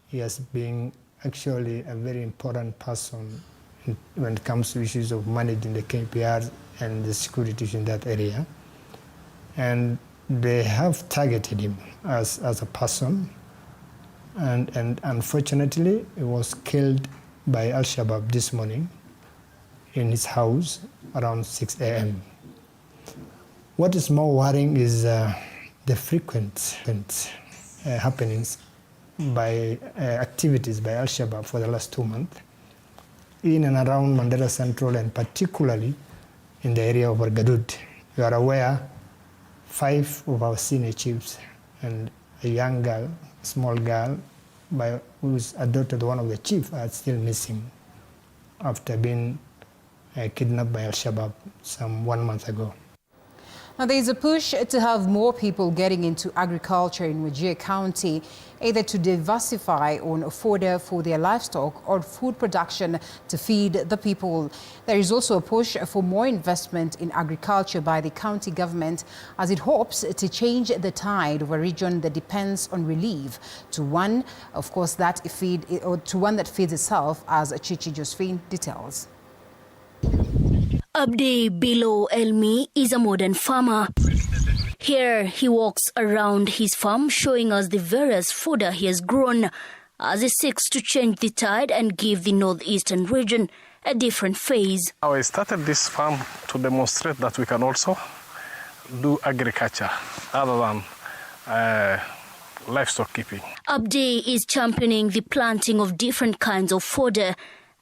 He has been actually a very important person when it comes to issues of managing the KPRs and the security in that area. And they have targeted him as a person. And unfortunately, he was killed by Al-Shabaab this morning in his house around 6 a.m. What is more worrying is the frequent happenings by activities by Al-Shabaab for the last 2 months in and around Mandera Central, and particularly in the area of Argadud. You are aware, 5 of our senior chiefs and a young girl, small girl, who's adopted one of the chiefs, are still missing after being kidnapped by Al-Shabaab some 1 month ago.
Now, there is a push to have more people getting into agriculture in Wajir County, either to diversify on fodder for their livestock or food production to feed the people. There is also a push for more investment in agriculture by the county government as it hopes to change the tide of a region that depends on relief to one, of course, that feeds itself, as Chichi Josephine details.
Abdi Bilo Elmi is a modern farmer. Here he walks around his farm showing us the various fodder he has grown as he seeks to change the tide and give the northeastern region a different phase.
I started this farm to demonstrate that we can also do agriculture other than livestock keeping. Abdi
is championing the planting of different kinds of fodder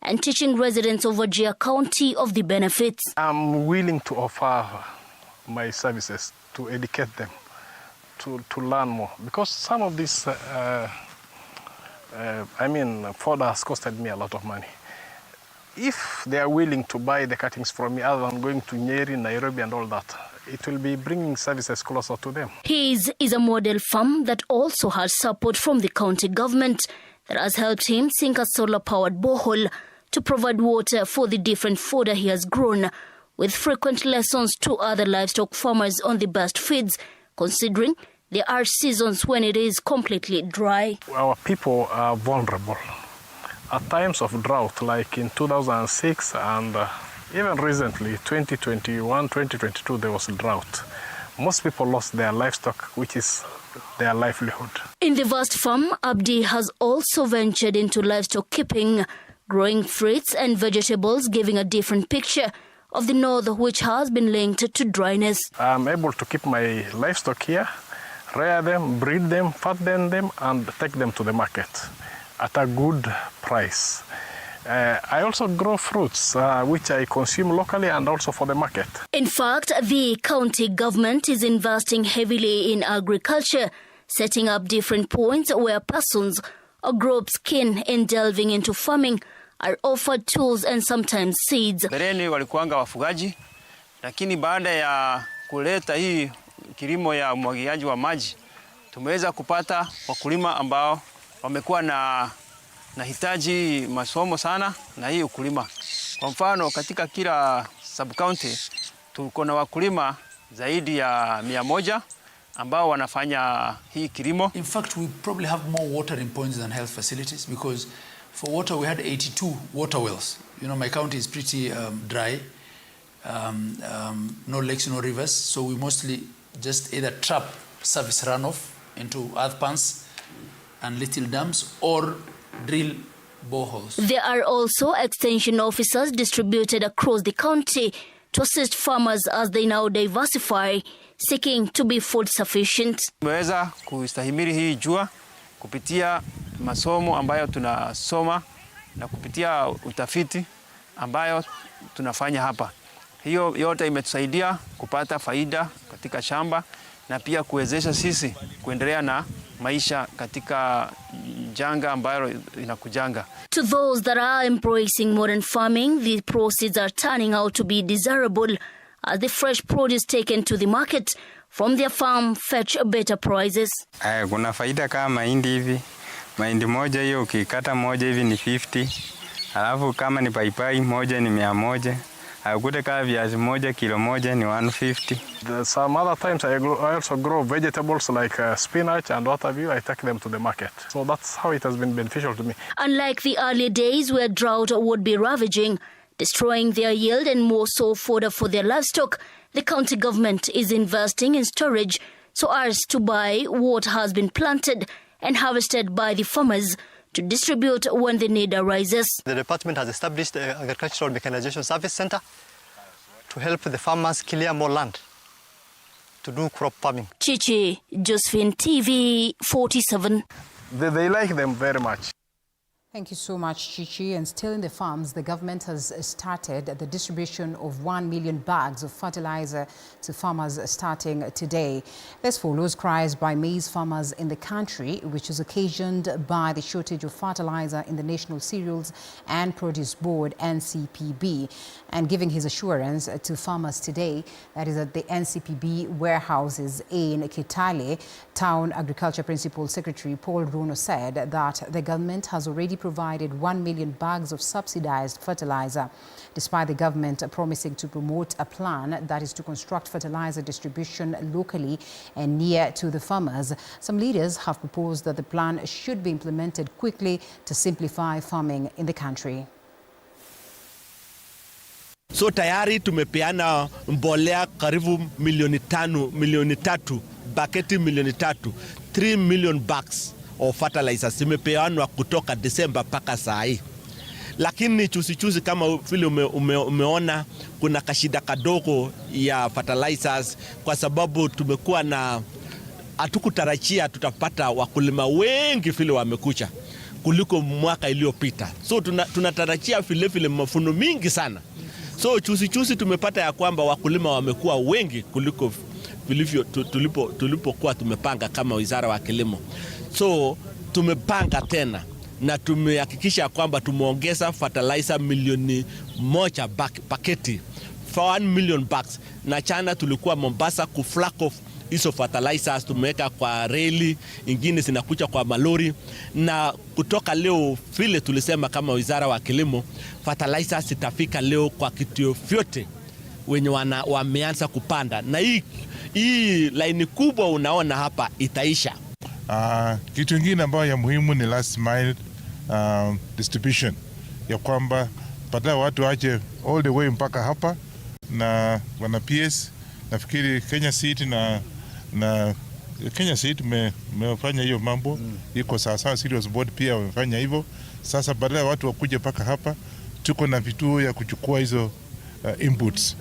and teaching residents of Wajir County of the benefits.
I'm willing to offer my services to educate them, to learn more. Because some of this, fodder has costed me a lot of money. If they are willing to buy the cuttings from me other than going to Nyeri, Nairobi and all that, it will be bringing services closer to them.
His is a model farm that also has support from the county government that has helped him sink a solar-powered borehole to provide water for the different fodder he has grown, with frequent lessons to other livestock farmers on the best feeds, considering there are seasons when it is completely dry.
Our people are vulnerable. At times of drought, like in 2006 and even recently, 2021, 2022, there was a drought. Most people lost their livestock, which is their livelihood.
In the vast farm, Abdi has also ventured into livestock keeping, growing fruits and vegetables, giving a different picture of the north, which has been linked to dryness.
I'm able to keep my livestock here, rear them, breed them, fatten them, and take them to the market at a good price. I also grow fruits, which I consume locally and also for the market.
In fact, the county government is investing heavily in agriculture, setting up different points where persons or groups keen in delving into farming are offered tools and sometimes seeds.
Bereni walikuanga wafugaji, lakini baada ya kuleta hii kilimo ya umwagiliaji wa maji, tumeweza kupata wakulima ambao wamekuwa na hitaji masomo sana na hii ukulima. Kwa mfano, katika kila sub-county tuko na wakulima zaidi ya 100 ambao wanafanya hii kilimo.
In fact, we probably have more watering points than health facilities, because for water we had 82 water wells. You know, my county is pretty dry, no lakes, no rivers, so we mostly just either trap surface runoff into earth pans and little dams or drill boreholes.
There are also extension officers distributed across the county to assist farmers as they now diversify, seeking to be food sufficient.
Tumeweza kustahimili hii jua kupitia masomo ambayo tunasoma na kupitia utafiti ambayo tunafanya hapa. Hiyo yote imetusaidia kupata faida katika shamba na pia kuwezesha sisi kuendelea na maisha katika janga ambayo inakujanga.
To those that are embracing modern farming, the proceeds are turning out to be desirable as the fresh produce taken to the market from their farm fetch better prices.
Kuna faida kama mahindi hivi. Mahindi moja hiyo ukikata moja hivi ni 50. Alafu kama ni paipai moja ni 100. Akute kama viazi moja kilo moja ni 150.
Some other times I also grow vegetables like spinach and what have you. I take them to the market. So that's how it has been beneficial to me.
Unlike the earlier days where drought would be ravaging, destroying their yield and more so fodder for their livestock, the county government is investing in storage so as to buy what has been planted and harvested by the farmers to distribute when the need arises.
The department has established an agricultural mechanization service center to help the farmers clear more land to do crop farming.
Chichi Josephine, TV47.
They like them very much.
Thank you so much, Chichi. And still in the farms, the government has started the distribution of 1 million bags of fertilizer to farmers starting today. This follows cries by maize farmers in the country, which is occasioned by the shortage of fertilizer in the National Cereals and Produce Board, NCPB. And giving his assurance to farmers today, that is at the NCPB warehouses in Kitale, Town Agriculture Principal Secretary Paul Runo said that the government has already provided 1 million bags of subsidized fertilizer, despite the government promising to promote a plan that is to construct fertilizer distribution locally and near to the farmers. Some leaders have proposed that the plan should be implemented quickly to simplify farming in the country.
So tayari tumepeana mbolea karibu milioni tatu, baketi milioni tatu, 3 million bags of fertilizers zimepeanwa kutoka Desemba mpaka saa hii. Lakini chusi kama vile umeona kuna kashida kadogo ya fertilizers kwa sababu tumekuwa na hatukutarajia tutapata wakulima wengi vile wamekucha kuliko mwaka iliyopita. So tunatarajia vile mafuno mingi sana. So chusi tumepata ya kwamba wakulima wamekuwa wengi kuliko vilivyo tulipokuwa tumepanga kama Wizara wa Kilimo. So tumepanga tena na tumehakikisha kwamba tumeongeza fertilizer milioni 1 paketi for 1 million bags. Na chana tulikuwa Mombasa kuflack off hizo fertilizers, tumeweka kwa reli, ingine zinakuja kwa malori, na kutoka leo vile tulisema kama Wizara wa Kilimo, fertilizers itafika leo kwa kituo vyote wenye wameanza kupanda, na hii laini kubwa unaona hapa itaisha.
Kitu kingine ambayo ya muhimu ni last mile distribution, ya kwamba badala watu waje all the way mpaka hapa, na wana PS nafikiri Kenya Seed na Kenya Seed mefanya hiyo mambo, iko sawa. Cereals Board pia wamefanya hivyo. Sasa badala watu wakuje mpaka hapa, tuko na vituo ya kuchukua hizo inputs.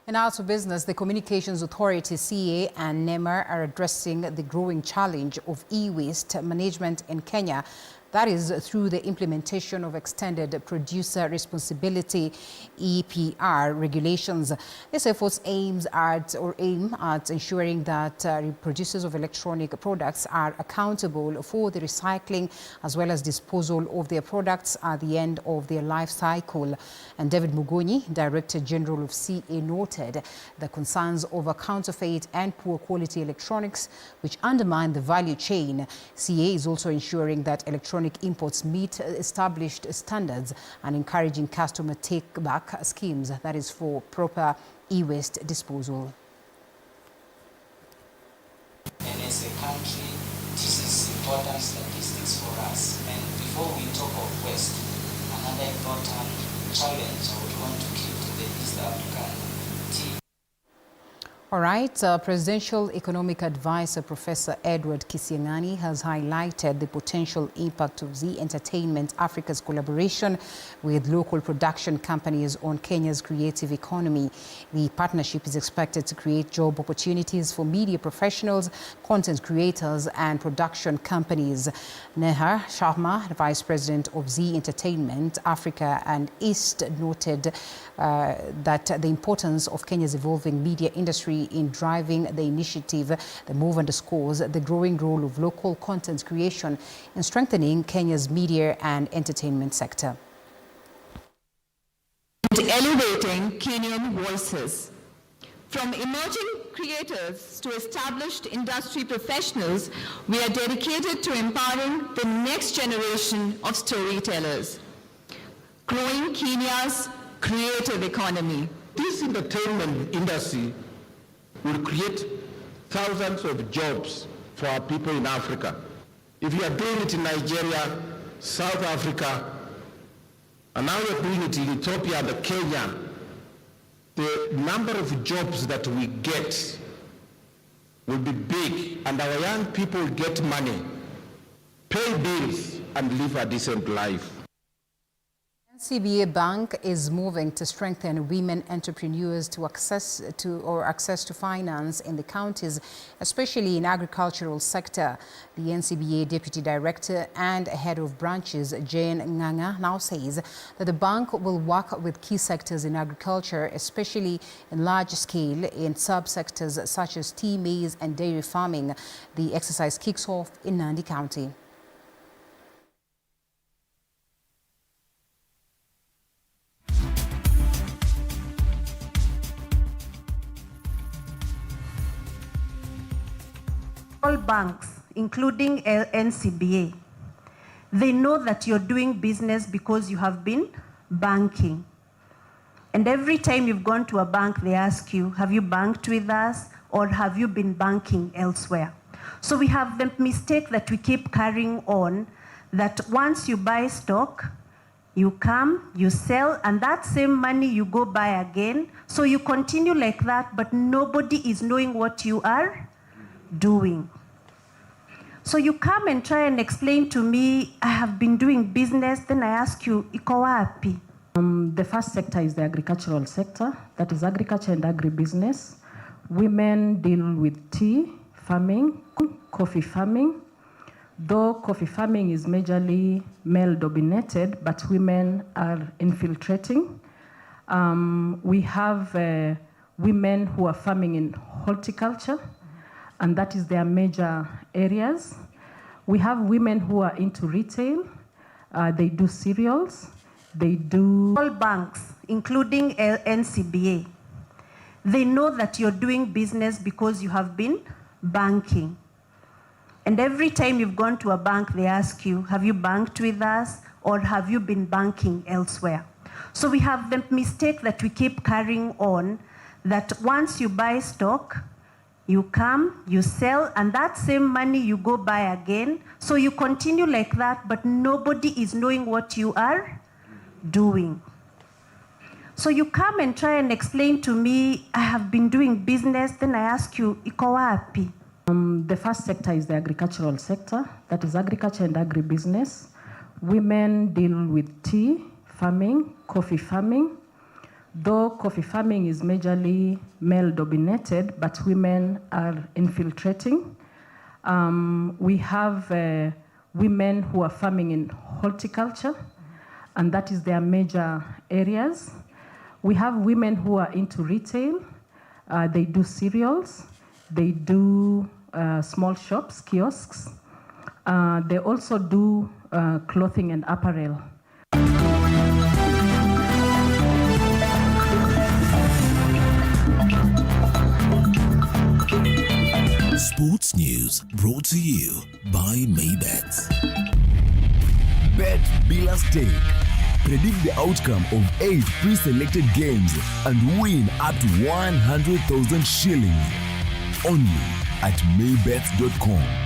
And now to business, the Communications Authority, CA, and NEMA are addressing the growing challenge of e-waste management in Kenya. That is through the implementation of extended producer responsibility EPR regulations. This effort aim at ensuring that producers of electronic products are accountable for the recycling as well as disposal of their products at the end of their life cycle. And David Mugonyi, Director General of CA, noted the concerns over counterfeit and poor quality electronics which undermine the value chain. CA is also ensuring that electronic imports meet established standards and encouraging customer take-back schemes, that is for proper e-waste disposal.
And as a country, this is important statistics for us. And before we talk of waste, another important challenge I would want to keep to the East African team.
All right, Presidential Economic Advisor Professor Edward Kisiangani has highlighted the potential impact of Zee Entertainment Africa's collaboration with local production companies on Kenya's creative economy. The partnership is expected to create job opportunities for media professionals, content creators, and production companies. Nehar Sharma, Vice President of Zee Entertainment Africa and East, noted that the importance of Kenya's evolving media industry in driving the initiative. The move underscores the growing role of local content creation in strengthening Kenya's media and entertainment sector.
And elevating Kenyan voices. From emerging creators to established industry professionals, we are dedicated to empowering the next generation of storytellers, growing Kenya's creative economy.
This entertainment industry will create thousands of jobs for our people in Africa. If you are doing it in Nigeria, South Africa, and now we're doing it in Ethiopia and Kenya, the number of jobs that we get will be big, and our young people will get money, pay bills, and live a decent life.
NCBA Bank is moving to strengthen women entrepreneurs to access to finance in the counties, especially in agricultural sector. The NCBA Deputy Director and Head of Branches, Jane Nganga, now says that the bank will work with key sectors in agriculture, especially in large scale in subsectors such as tea, maize and dairy farming. The exercise kicks off in Nandi County.
All banks, including NCBA, they know that you're doing business because you have been banking. And every time you've gone to a bank, they ask you, have you banked with us or have you been banking elsewhere? So we have the mistake that we keep carrying on, that once you buy stock, you come, you sell, and that same money you go buy again. So you continue like that, but nobody is knowing what you are doing. So you come and try and explain to me, I have been doing business, then I ask you, iko wapi?
The first sector is the agricultural sector, that is agriculture and agribusiness. Women deal with tea farming, coffee farming. Though coffee farming is majorly male-dominated, but women are infiltrating. We have women who are farming in horticulture, and that is their major areas. We have women who are into retail. They do cereals. They do...
All banks, including NCBA, they know that you're doing business because you have been banking. And every time you've gone to a bank, they ask you, have you banked with us or have you been banking elsewhere? So we have the mistake that we keep carrying on, that once you buy stock, you come, you sell, and that same money you go buy again. So you continue like that, but nobody is knowing what you are doing. So you come and try and explain to me, I have been doing business, then I ask you, iko wapi?
The first sector is the agricultural sector, that is agriculture and agribusiness. Women deal with tea farming, coffee farming. Though coffee farming is majorly male-dominated, but women are infiltrating. We have women who are farming in horticulture, and that is their major areas. We have women who are into retail. They do cereals. They do small shops, kiosks. They also do clothing and apparel.
Sports news brought to you by Maybet. Bet Bila Stake. Predict the outcome of 8 pre-selected games and win up to 100,000 shillings. Only at maybet.com.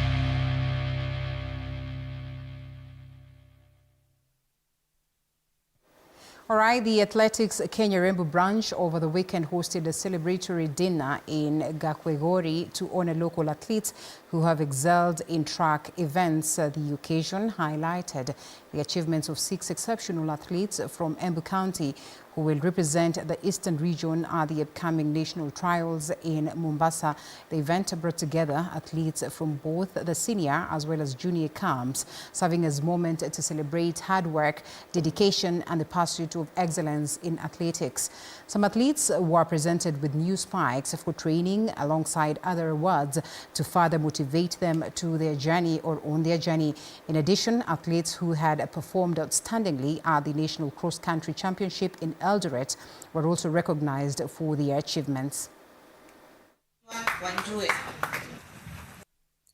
All right, the Athletics Kenya Rainbow branch over the weekend hosted a celebratory dinner in Gakwegori to honor local athletes who have excelled in track events. The occasion highlighted the achievements of 6 exceptional athletes from Embu County who will represent the Eastern region at the upcoming national trials in Mombasa. The event brought together athletes from both the senior as well as junior camps, serving as a moment to celebrate hard work, dedication, and the pursuit of excellence in athletics. Some athletes were presented with new spikes for training alongside other awards to further motivate them to their journey or on their journey. In addition, athletes who had performed outstandingly at the National Cross Country Championship in Eldoret were also recognized for their achievements.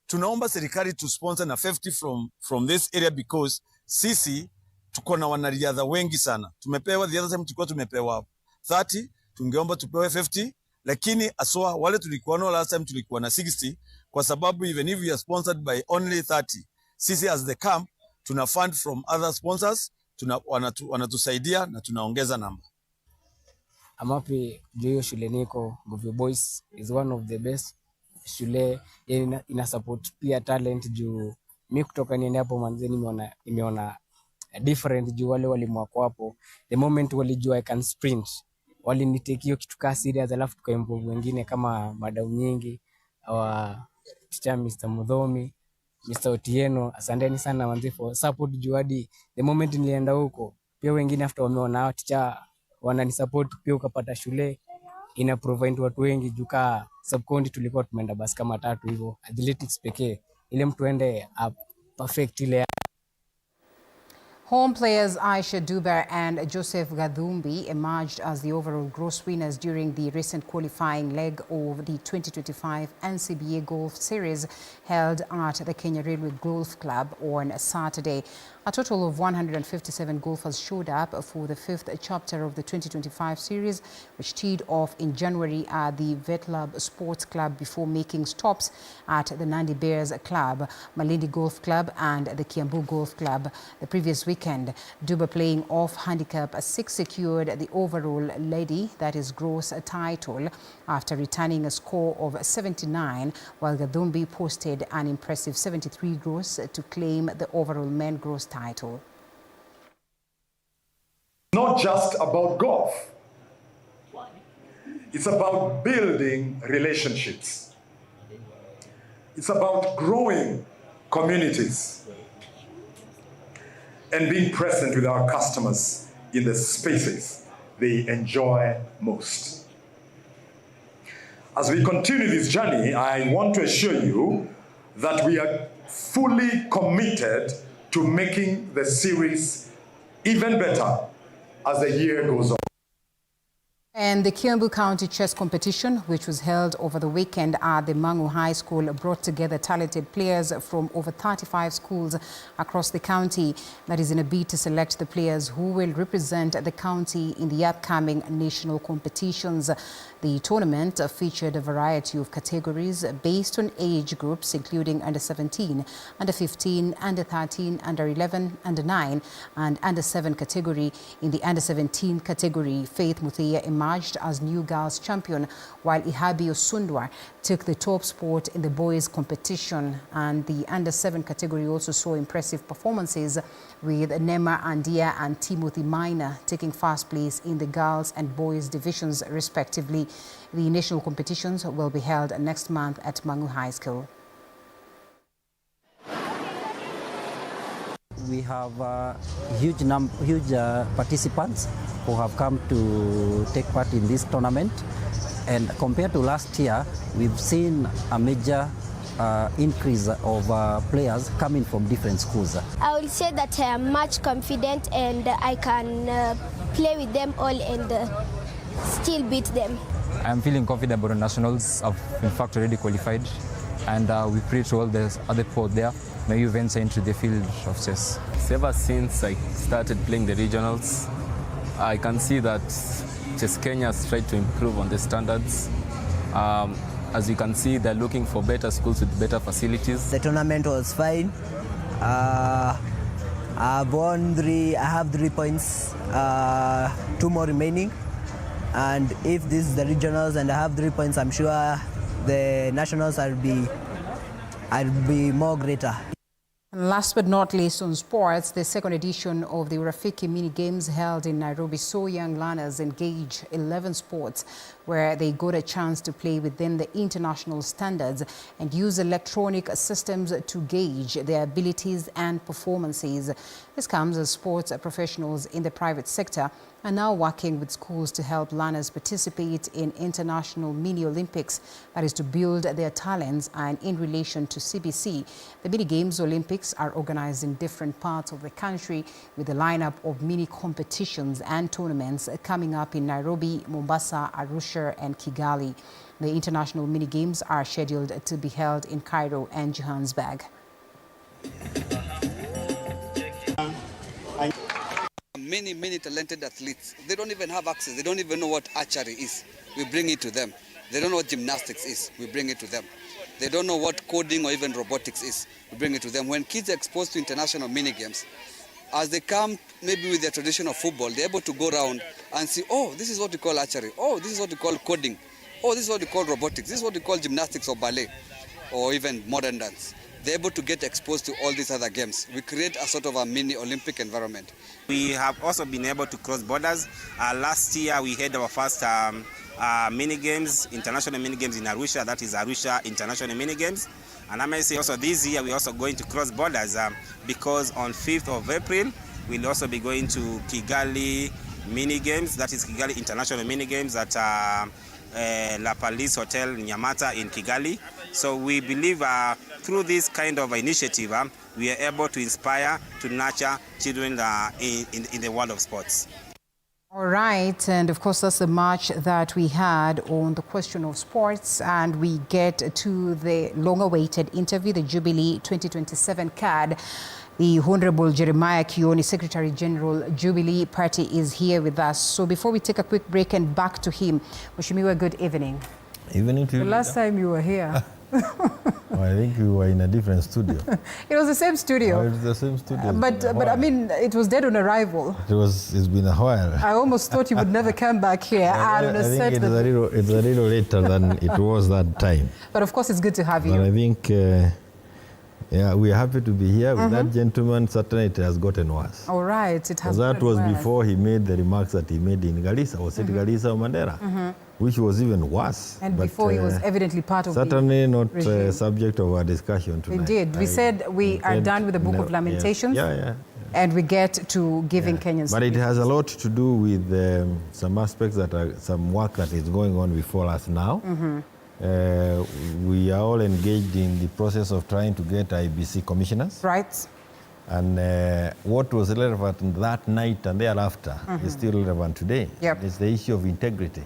Tunaomba serikali to sponsor na 50 from this area because sisi tuko na wanariadha wengi sana. Tumepewa the other time tulikuwa tumepewa 30, tungeomba tupewe 50, lakini aswa wale tulikuwa nao last time tulikuwa na 60 kwa sababu even if we are sponsored by only 30, sisi as the camp tuna fund from other sponsors, wanatusaidia na tunaongeza namba.
Amapi Joyo shule niko Govy Boys is one of the best shule ina support pia talent juu mimi kutoka niende hapo manzeni nimeona different juu wale walimu wako hapo. The moment walijua I can sprint, walinitake hiyo kitu kaa serious, alafu tukaimprove wengine kama Madau Nyingi, our teacher Mr. Mudhomi, Mr. Otieno. Asanteni sana manzi for support juu hadi the moment nilienda huko pia wengine after wameona hao teacher wananisupport pia ukapata shule ina provide watu wengi juu ka subcounty tulikuwa tumeenda basi kama 3 hivyo athletics pekee ile mtu ende perfect ile.
Home players Aisha Duber and Joseph Gadhumbi emerged as the overall gross winners during the recent qualifying leg of the 2025 NCBA Golf Series held at the Kenya Railway Golf Club on Saturday. A total of 157 golfers showed up for the 5th chapter of the 2025 series, which teed off in January at the Vetlab Sports Club before making stops at the Nandi Bears Club, Malindi Golf Club and the Kiambu Golf Club. The previous weekend, Duba playing off handicap 6 secured the overall lady, that is gross title, after returning a score of 79, while Gadhumbi posted an impressive 73 gross to claim the overall men gross title.
Not just about golf. It's about building relationships. It's about growing communities and being present with our customers in the spaces they enjoy most. As we continue this journey, I want to assure you that we are fully committed to making the series even better as the year goes on.
And the Kiambu County Chess Competition, which was held over the weekend at the Mangu High School, brought together talented players from over 35 schools across the county. That is in a bid to select the players who will represent the county in the upcoming national competitions. The tournament featured a variety of categories based on age groups, including under 17, under 15, under 13, under 11, under 9, and under 7 category. In the under 17 category, Faith Muthia emerged as new girls champion, while Ihabi Osundwa took the top spot in the boys competition. And the under 7 category also saw impressive performances, with Nema Andia and Timothy Minor taking first place in the girls and boys divisions respectively. The national competitions will be held next month at Mangu High School.
We have huge participants who have come to take part in this tournament, and compared to last year, we've seen a major increase of players coming from different schools.
I will say that I am much confident and I can play with them all and still beat them.
I'm feeling confident about the nationals. I've in fact already qualified, and we pray to all the other people there. May you venture into the field of chess.
Ever since I started playing the regionals, I can see that Chess Kenya has tried to improve on the standards. As you can see, they're looking for better schools with better facilities.
The tournament was fine. I've won 3, I have 3 points, 2 more remaining. And if this is the regionals and I have 3 points, I'm sure the nationals I'll be more greater.
And last but not least on sports, the second edition of the Urafiki Mini Games held in Nairobi saw young learners engage 11 sports where they got a chance to play within the international standards and use electronic systems to gauge their abilities and performances. This comes as sports professionals in the private sector are now working with schools to help learners participate in international mini Olympics, that is to build their talents. And in relation to CBC, the Mini Games Olympics are organized in different parts of the country with a lineup of mini competitions and tournaments coming up in Nairobi, Mombasa, Arusha and Kigali. The international mini games are scheduled to be held in Cairo and Johannesburg.
Many talented athletes. They don't even have access. They don't even know what archery is. We bring it to them. They don't know what gymnastics is. We bring it to them. They don't know what coding or even robotics is. We bring it to them. When kids are exposed to international mini games, as they come maybe with their traditional football, they're able to go around and see, oh, this is what we call archery. Oh, this is what we call coding. Oh, this is what we call robotics. This is what we call gymnastics or ballet or even modern dance. they're able to get exposed to all these other games. We create a sort of a mini Olympic environment.
We have also been able to cross borders. Last year we had our first mini games, international mini games in Arusha. That is Arusha International Mini Games. And I may say also this year we're also going to cross borders because on 5th of April we'll also be going to Kigali Mini Games. That is Kigali International Mini Games at La Palace Hotel Nyamata in Kigali. So we believe through this kind of initiative, we are able to inspire, to nurture children in the world of sports.
All right, and of course that's the march that we had on the question of sports, and we get to the long-awaited interview, the Jubilee 2027 card. The Honorable Jeremiah Kioni, Secretary General, Jubilee Party, is here with us. So before we take a quick break and back to him, Mheshimiwa, good evening.
Evening to you.
The last time you were here.
Well, I think we were in a different studio.
It was the same studio.
It was the same studio.
But I mean, it was dead on arrival.
It's been a while.
I almost thought you would never come back here.
I think it's a little later than it was that time.
But of course, it's good to have you.
But I think, yeah, we are happy to be here with that gentleman. Certainly, it has gotten worse.
All right, it has.
That was before he made the remarks that he made in Galisa, or said Galisa or Mandera, which was even worse.
And before he was evidently part of
certainly not subject of our discussion tonight.
Indeed, we said we are done with the Book of Lamentations.
Yeah.
And we get to giving Kenyans.
But it has a lot to do with some aspects that are some work that is going on before us now. We are all engaged in the process of trying to get IEBC commissioners.
Right.
And what was relevant that night and thereafter is still relevant today.
Yep.
It's the issue of integrity.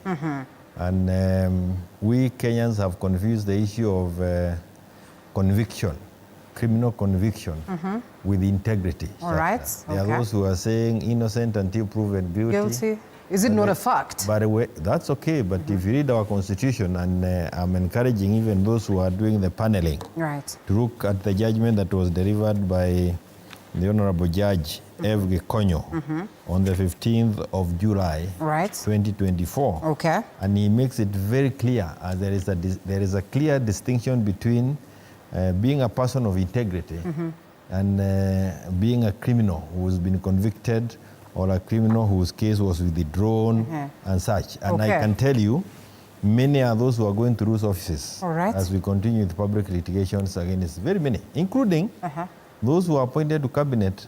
And we Kenyans have confused the issue of conviction, criminal conviction, with integrity.
All right.
There are those who are saying innocent until proven guilty.
Is it not a fact?
By the way, that's okay, but if you read our constitution, and I'm encouraging even those who are doing the paneling to look at the judgment that was delivered by the Honorable Judge Evge Konyo on the 15th of July 2024.
Okay.
And he makes it very clear, there is a clear distinction between being a person of integrity and being a criminal who has been convicted, or a criminal whose case was withdrawn and such. And I can tell you, many are those who are going through those offices as we continue with public litigations against very many, including those who are appointed to cabinet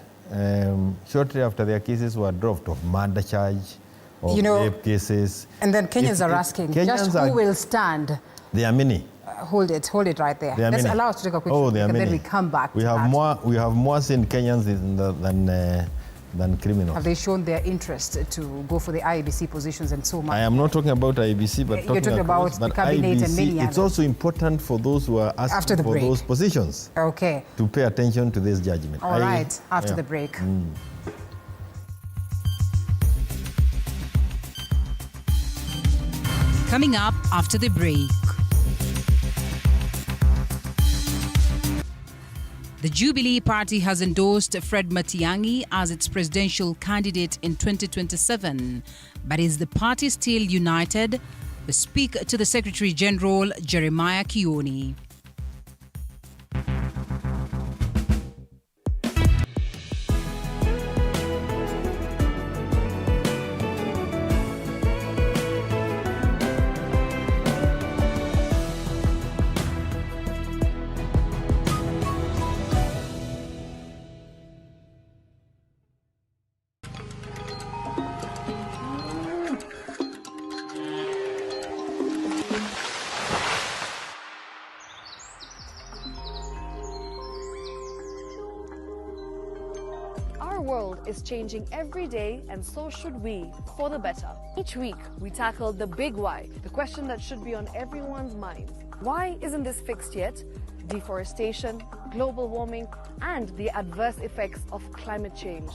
shortly after their cases were dropped of murder charge, of rape cases.
And then Kenyans are asking, just who will stand?
There are many.
Hold it right there. Let's allow us to take a quick break and then we come back.
We have more Saint Kenyans than criminals.
Have they shown their interest to go for the IEBC positions and so much?
I am not talking about IEBC, but
you're talking about the cabinet
IEBC,
and many others.
It's also important for those who are asking for those positions to pay attention to this judgment.
All right, after the break.
Coming up after the break. The Jubilee Party has endorsed Fred Matiang'i as its presidential candidate in 2027. But is the party still united? We speak to the Secretary General, Jeremiah Kioni.
Is changing every day, and so should we, for the better. Each week, we tackle the big why, the question that should be on everyone's mind. Why isn't this fixed yet? Deforestation, global warming, and the adverse effects of climate change.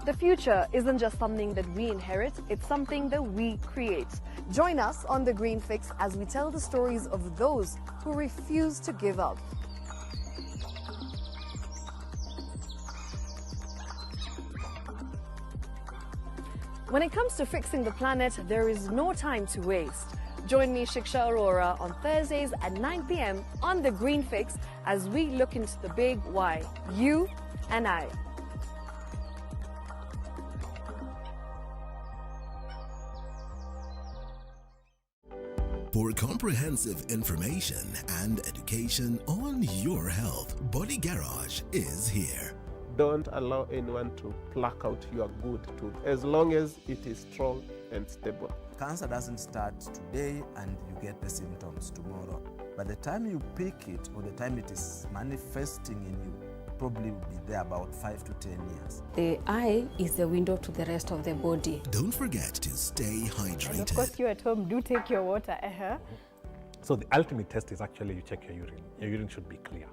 The future isn't just something that we inherit, it's something that we create. Join us on The Green Fix as we tell the stories of those who refuse to give up. When it comes to fixing the planet, there is no time to waste. Join me, Shiksha Arora, on Thursdays at 9 p.m. on The Green Fix as we look into the big why, you and I.
For comprehensive information and education on your health, Body Garage is here.
Don't allow anyone to pluck out your good tooth as long as it is strong and stable.
Cancer doesn't start today and you get the symptoms tomorrow. By the time you pick it or the time it is manifesting in you, probably will be there about 5 to 10 years.
The eye is the window to the rest of the body.
Don't forget to stay hydrated.
And of course, you at home do take your water.
So the ultimate test is actually you check your urine. Your urine should be clear.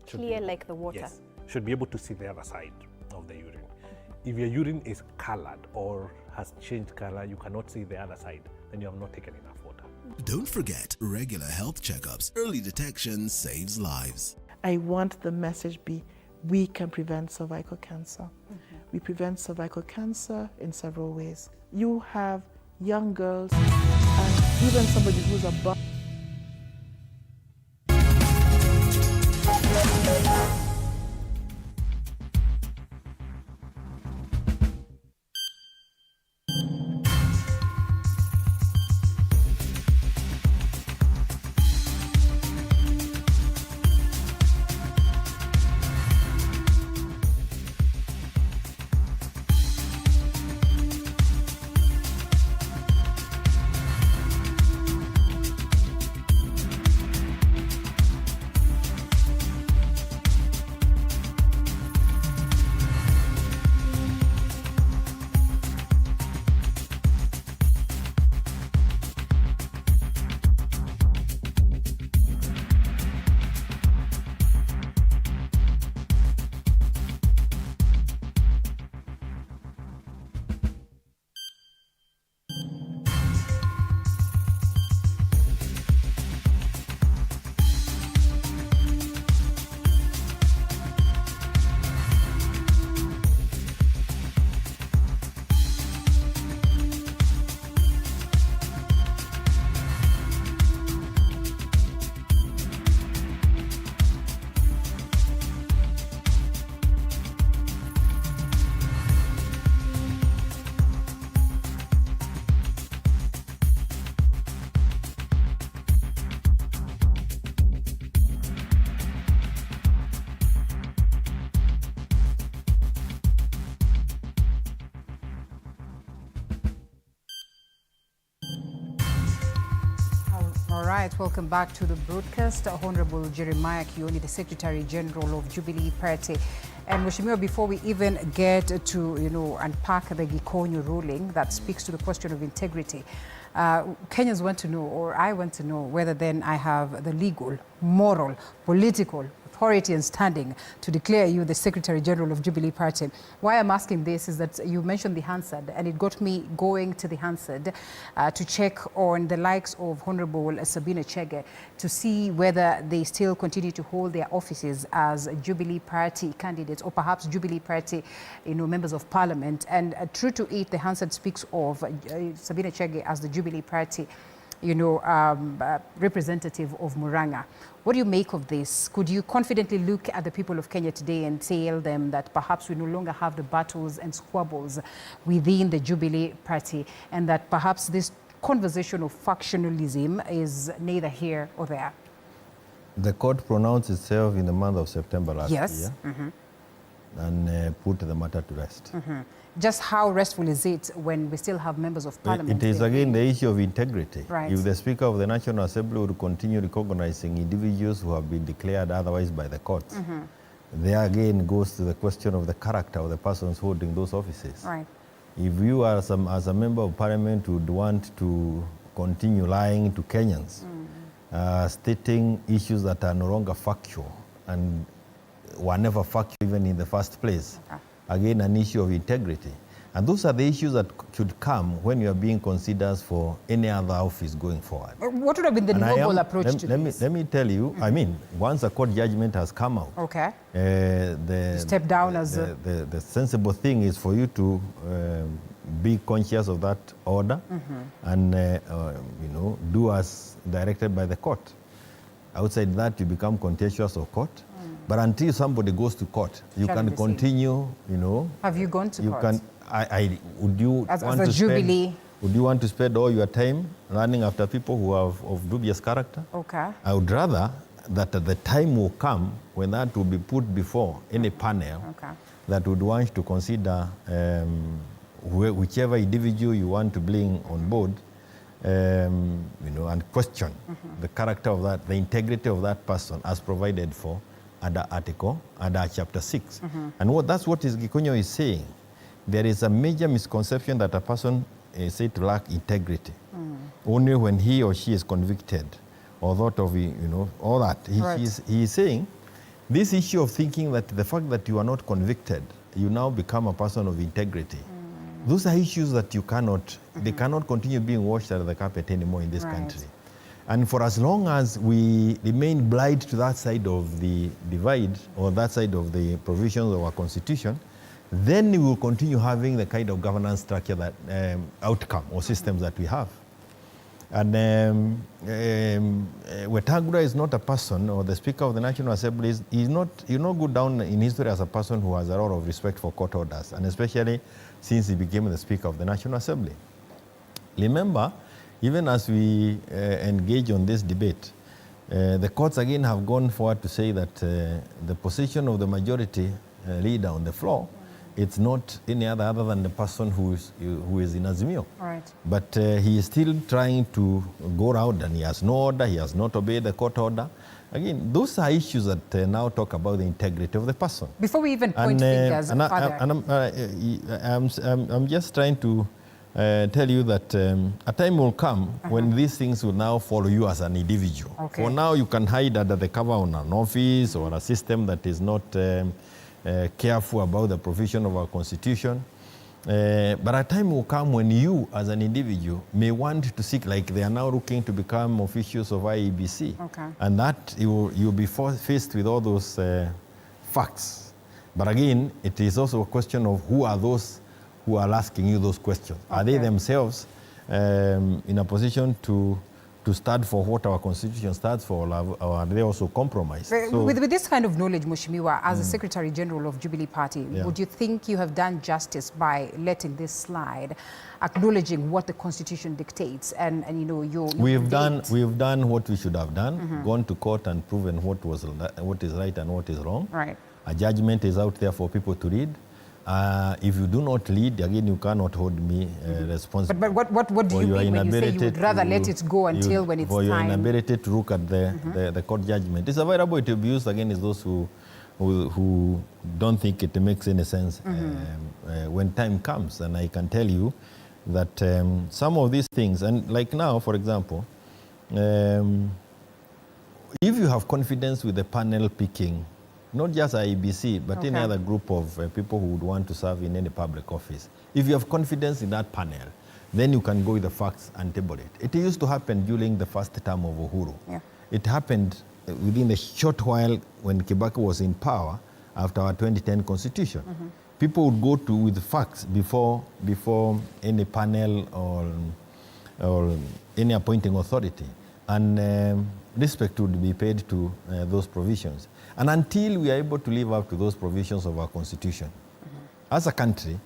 Clear like the water?
Yes. Should be able to see the other side of the urine. If your urine is colored or has changed color, you cannot see the other side, then you have not taken enough water.
Don't forget regular health checkups. Early detection saves lives.
I want the message be, we can prevent cervical cancer. We prevent cervical cancer in several ways. You have young girls and even somebody who's above.
All right, welcome back to the broadcast. Honorable Jeremiah Kioni, the Secretary General of Jubilee Party. And Mheshimiwa, before we even get to, unpack the Gikonyo ruling that speaks to the question of integrity, Kenyans want to know, or I want to know, whether then I have the legal, moral, political authority and standing to declare you the Secretary General of Jubilee Party. Why I'm asking this is that you mentioned the Hansard, and it got me going to the Hansard to check on the likes of Honorable Sabina Chege to see whether they still continue to hold their offices as Jubilee Party candidates, or perhaps Jubilee Party, members of Parliament. And true to it, the Hansard speaks of Sabina Chege as the Jubilee Party representative of Muranga. What do you make of this? Could you confidently look at the people of Kenya today and tell them that perhaps we no longer have the battles and squabbles within the Jubilee Party, and that perhaps this conversation of factionalism is neither here or there?
The court pronounced itself in the month of September last year and put the matter to rest.
Just how restful is it when we still have members of Parliament?
It is again the issue of integrity.
Right.
If the Speaker of the National Assembly would continue recognizing individuals who have been declared otherwise by the courts, there again goes to the question of the character of the persons holding those offices.
Right.
If you are as a member of Parliament would want to continue lying to Kenyans, stating issues that are no longer factual and were never factual even in the first place, again an issue of integrity. And those are the issues that should come when you are being considered for any other office going forward.
What would have been the noble approach to this?
Let me tell you, I mean, once a court judgment has come out,
step down as
the sensible thing is for you to be conscious of that order and do as directed by the court. Outside that, you become contentious of court. But until somebody goes to court, you can continue,
Have you gone to court?
Would you
as
want
a
to
Jubilee?
Would you want to spend all your time running after people who are of dubious character?
Okay.
I would rather that the time will come when that will be put before any panel that would want to consider whichever individual you want to bring on board, and question the character of that, the integrity of that person as provided for under article, under chapter 6. And that's what Gikonyo is saying. There is a major misconception that a person is said to lack integrity only when he or she is convicted or thought of, all that. He is saying this issue of thinking that the fact that you are not convicted, you now become a person of integrity. Those are issues that you cannot, they cannot continue being washed under the carpet anymore in this country. And for as long as we remain blind to that side of the divide or that side of the provisions of our constitution, then we will continue having the kind of governance structure that outcome or systems that we have. And Wetangula is not a person, or the Speaker of the National Assembly is not, go down in history as a person who has a lot of respect for court orders, and especially since he became the Speaker of the National Assembly. Remember, even as we engage on this debate, the courts again have gone forward to say that the position of the majority leader on the floor, it's not any other than the person who is in Azimio.
Right.
But he is still trying to go around, and he has no order, he has not obeyed the court order. Again, those are issues that now talk about the integrity of the person.
Before we even point fingers,
I'm just trying to tell you that a time will come when these things will now follow you as an individual.
Okay.
For now, you can hide under the cover of an office or a system that is not careful about the provision of our constitution. But a time will come when you, as an individual, may want to seek, like they are now looking to become officials of IEBC.
Okay.
And that you'll be faced with all those facts. But again, it is also a question of who are those who are asking you those questions. Okay. Are they themselves in a position to stand for what our constitution stands for, or are they also compromised? So,
with this kind of knowledge, Mheshimiwa, as the Secretary General of Jubilee Party, would you think you have done justice by letting this slide, acknowledging what the constitution dictates, and your
we've done what we should have done, gone to court and proven what is right and what is wrong.
Right.
A judgment is out there for people to read. If you do not lead, again, you cannot hold me responsible.
But what do you mean when you say you would rather let it go until when it's time?
For your inability to look at the court judgment. It's available to be used against those who don't think it makes any sense when time comes. And I can tell you that some of these things, and like now, for example, if you have confidence with the panel picking, not just IEBC, but any other group of people who would want to serve in any public office. If you have confidence in that panel, then you can go with the facts and table it. It used to happen during the first term of Uhuru. Yeah. It happened within a short while when Kibaki was in power after our 2010 constitution. People would go with facts before any panel or any appointing authority. And respect would be paid to those provisions. And until we are able to live up to those provisions of our constitution, as a country,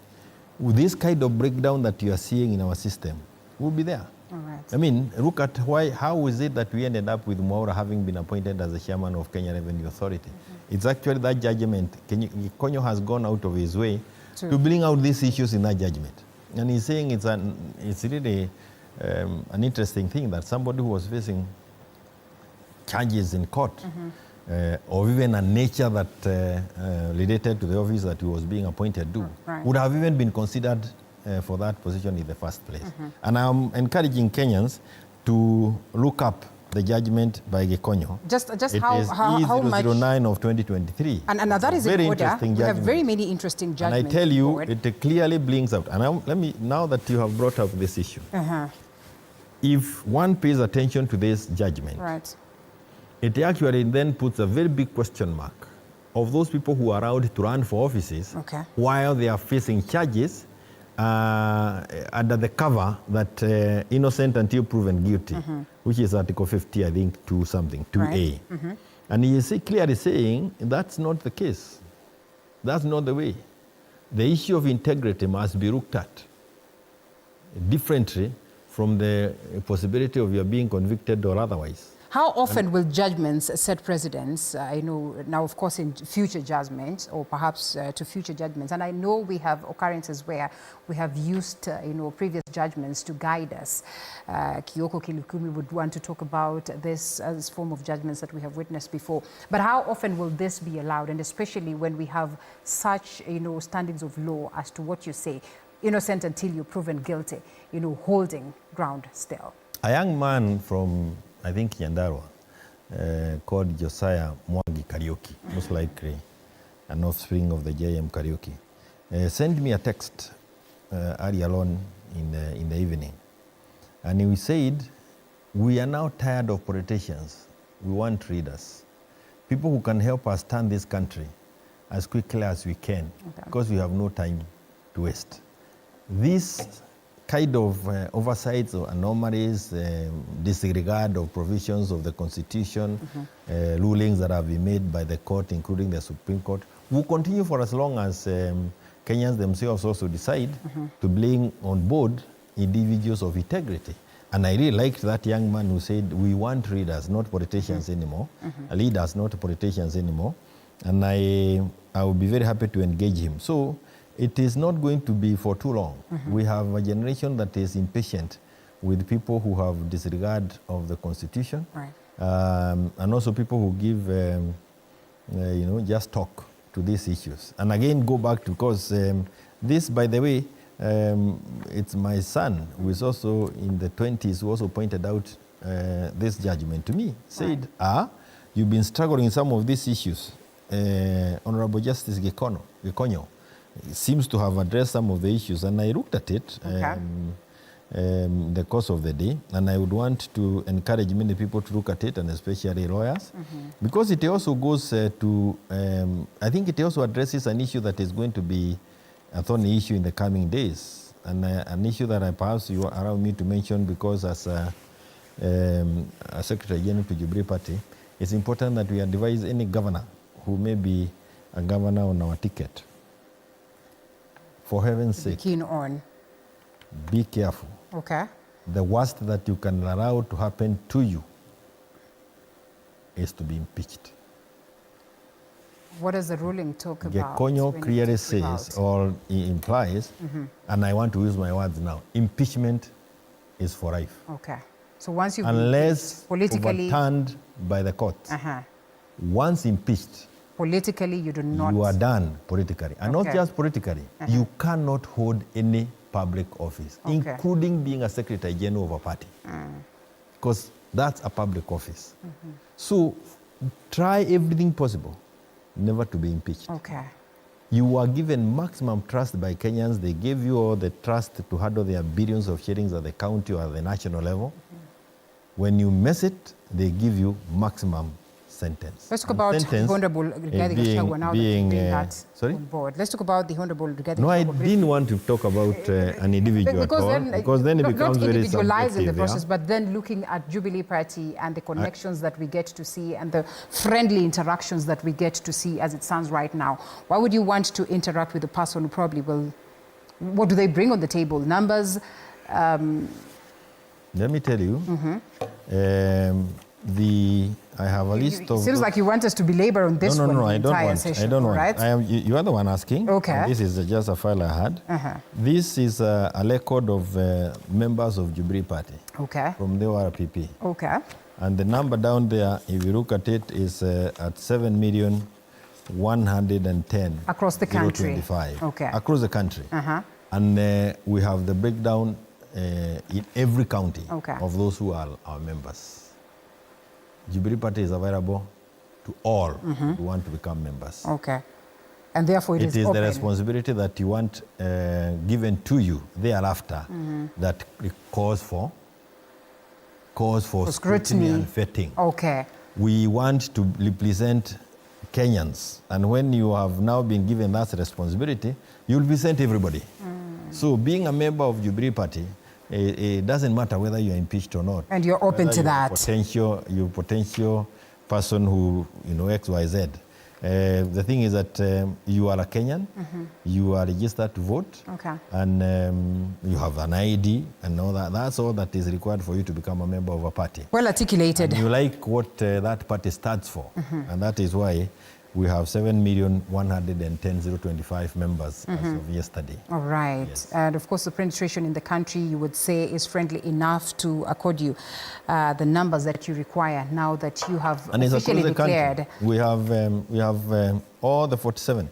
with this kind of breakdown that you are seeing in our system, we'll be there.
All right.
I mean, look at how is it that we ended up with Mwaura having been appointed as the chairman of Kenya Revenue Authority? It's actually that judgment. Konyo has gone out of his way to bring out these issues in that judgment. And he's saying it's really an interesting thing that somebody who was facing charges in court, or even a nature that related to the office that he was being appointed to, would have even been considered for that position in the first place. And I'm encouraging Kenyans to look up the judgment by Gikonyo.
Just
it
how
is
much?
E009 of 2023.
And that is
very
in order.
interesting
We have
judgment.
very many interesting judgments.
And I tell you, it clearly brings out. And now that you have brought up this issue, if one pays attention to this judgment, it actually then puts a very big question mark of those people who are allowed to run for offices while they are facing charges under the cover that innocent until proven guilty, which is Article 50, I think, 2 something, 2A.
Right.
And he is clearly saying that's not the case. That's not the way. The issue of integrity must be looked at differently from the possibility of your being convicted or otherwise.
How often will judgments set precedents? I know now, of course, in future judgments or perhaps to future judgments. And I know we have occurrences where we have used, previous judgments to guide us. Kioko Kilukumi would want to talk about this as form of judgments that we have witnessed before. But how often will this be allowed? And especially when we have such, standings of law as to what you say, innocent until you're proven guilty, holding ground still.
A young man from, I think, Nyandarua, called Josiah Mwangi Karaoke, most likely an offspring of the JM Karaoke, sent me a text earlier on in the evening. And he said, we are now tired of politicians. We want leaders. People who can help us turn this country as quickly as we can, because we have no time to waste. This kind of oversights or anomalies, disregard of provisions of the Constitution, rulings that have been made by the court, including the Supreme Court, will continue for as long as Kenyans themselves also decide to bring on board individuals of integrity. And I really liked that young man who said, we want leaders, not politicians anymore, leaders, not politicians anymore. And I will be very happy to engage him. So it is not going to be for too long. We have a generation that is impatient with people who have disregard of the Constitution, and also people who give, just talk to these issues. And again, go back to, because this, by the way, it's my son, who is also in the 20s, who also pointed out this judgment to me, said, you've been struggling with some of these issues. Honorable Justice Gikonyo seems to have addressed some of the issues, and I looked at it the course of the day, and I would want to encourage many people to look at it, and especially lawyers, because it also goes to, I think it also addresses an issue that is going to be a thorny issue in the coming days, and an issue that perhaps you allow me to mention, because as a Secretary General to Jubilee Party, it's important that we advise any governor who may be a governor on our ticket, for heaven's sake,
keen on.
Be careful.
Okay.
The worst that you can allow to happen to you is to be impeached.
What does the ruling talk about?
Gikonyo clearly says, or implies, and I want to use my words now, impeachment is for life.
Okay. So once you've
unless
politically
overturned by the court, once impeached,
politically, you do not.
You are done politically. And not just politically. You cannot hold any public office, including being a Secretary General of a party. Because that's a public office. So try everything possible never to be impeached.
Okay.
You are given maximum trust by Kenyans. They gave you all the trust to handle their billions of shillings at the county or at the national level. When you mess it, they give you maximum sentence.
Let's talk about the Honorable Rigathi Gachagua now that
sorry?
On board. Let's talk about the Honorable Rigathi Gachagua.
No, I didn't want to talk about an individual because then it becomes very
individualizing the process, but then looking at Jubilee Party and the connections that we get to see and the friendly interactions that we get to see as it stands right now. Why would you want to interact with the person who probably will, what do they bring on the table? Numbers?
Let me tell you, I have a list of...
It seems like you want us to belabor on this one.
No, I don't want.
Session,
I don't want.
Right?
You are the one asking.
Okay.
This is just a file I had. This is a record of members of Jubilee Party.
Okay.
From the ORPP.
Okay.
And the number down there, if you look at it, is at 7,110,025.
Across the country.
Okay. Across the country. And we have the breakdown in every county of those who are our members. Jubilee Party is available to all who want to become members.
Okay. And therefore it is
open.
The
responsibility that you want given to you thereafter that calls for scrutiny and vetting.
Okay.
We want to represent Kenyans. And when you have now been given that responsibility, you'll present everybody. So being a member of Jubilee Party, it doesn't matter whether you're impeached or not.
And you're open to that.
You're potential person who, X, Y, Z. The thing is that you are a Kenyan, you are registered to vote, and you have an ID and all that. That's all that is required for you to become a member of a party.
Well articulated.
And you like what that party stands for, and that is why we have 7,110,025 members as of yesterday.
All right. Yes. And of course, the penetration in the country, you would say, is friendly enough to accord you the numbers that you require now that you have officially declared.
We have all the 47.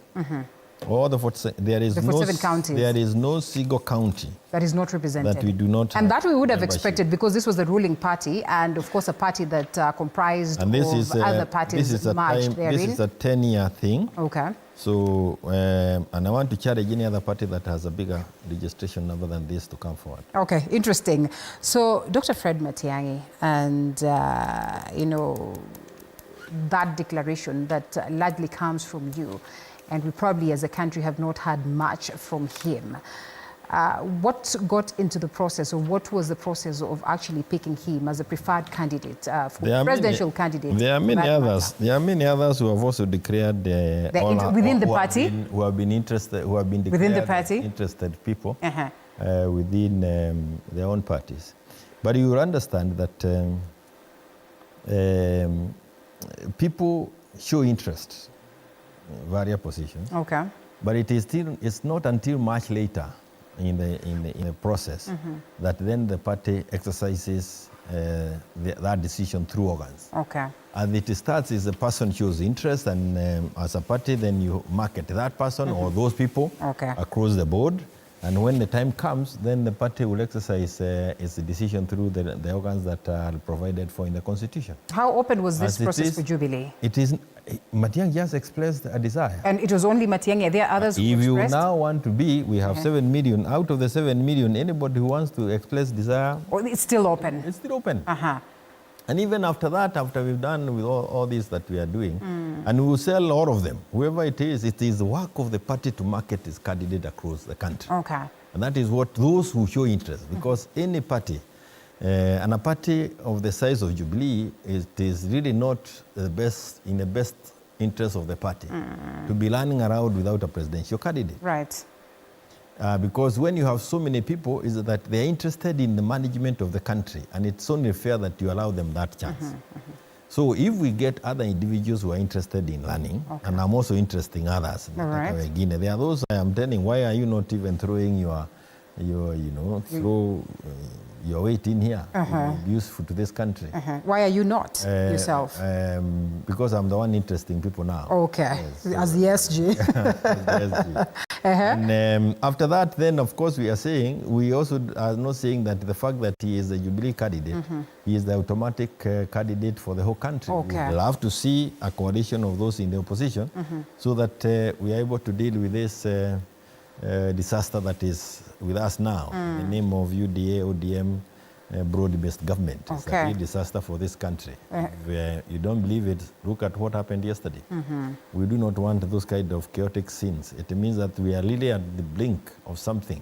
All the 47. There is
47 counties.
There is no single county
that is not represented.
That we do not.
And that we would have expected, because this was the ruling party, and of course a party that comprised of other parties merged therein.
This is a 10-year thing.
Okay.
So, and I want to challenge any other party that has a bigger registration number than this to come forward.
Okay, interesting. So, Dr. Fred Matiang'i, and that declaration that largely comes from you, and we probably as a country have not had much from him. What got into the process, or what was the process of actually picking him as a preferred candidate for presidential candidate?
There are many others. There are many others who have also declared
within the party,
who have been interested, who have been declared
within the party,
interested people within their own parties. But you will understand that people show interest. Various positions.
Okay.
But it's not until much later in the process that then the party exercises that decision through organs.
Okay.
And it starts as a person shows interest, and as a party then you market that person or those people across the board. And when the time comes, then the party will exercise its decision through the organs that are provided for in the Constitution.
How open was this process for Jubilee?
It is. Matiang'i just expressed a desire.
And it was only Matiang'i. Are there others who
expressed? If you
now
want to be, we have 7 million. Out of the 7 million, anybody who wants to express desire...
it's still open?
It's still open. And even after that, after we've done with all this that we are doing, and we will sell all of them, whoever it is the work of the party to market its candidate across the country.
Okay.
And that is what those who show interest, because any party, and a party of the size of Jubilee, it is really not the best interest of the party to be running around without a presidential candidate.
Right.
Because when you have so many people, is that they're interested in the management of the country, and it's only fair that you allow them that chance. So if we get other individuals who are interested in learning, and I'm also interested in others, there are those I am telling, why are you not even throwing your weight in here? It will be useful to this country.
Why are you not yourself?
Because I'm the one interesting people now.
Okay, yes, as the SG.
As the SG. And after that, then of course we also are not saying that the fact that he is a Jubilee candidate, he is the automatic candidate for the whole country. We would love to see a coalition of those in the opposition so that we are able to deal with this disaster that is with us now, in the name of UDA, ODM, broad-based government. It's a real disaster for this country. If you don't believe it, look at what happened yesterday. We do not want those kind of chaotic scenes. It means that we are really at the blink of something.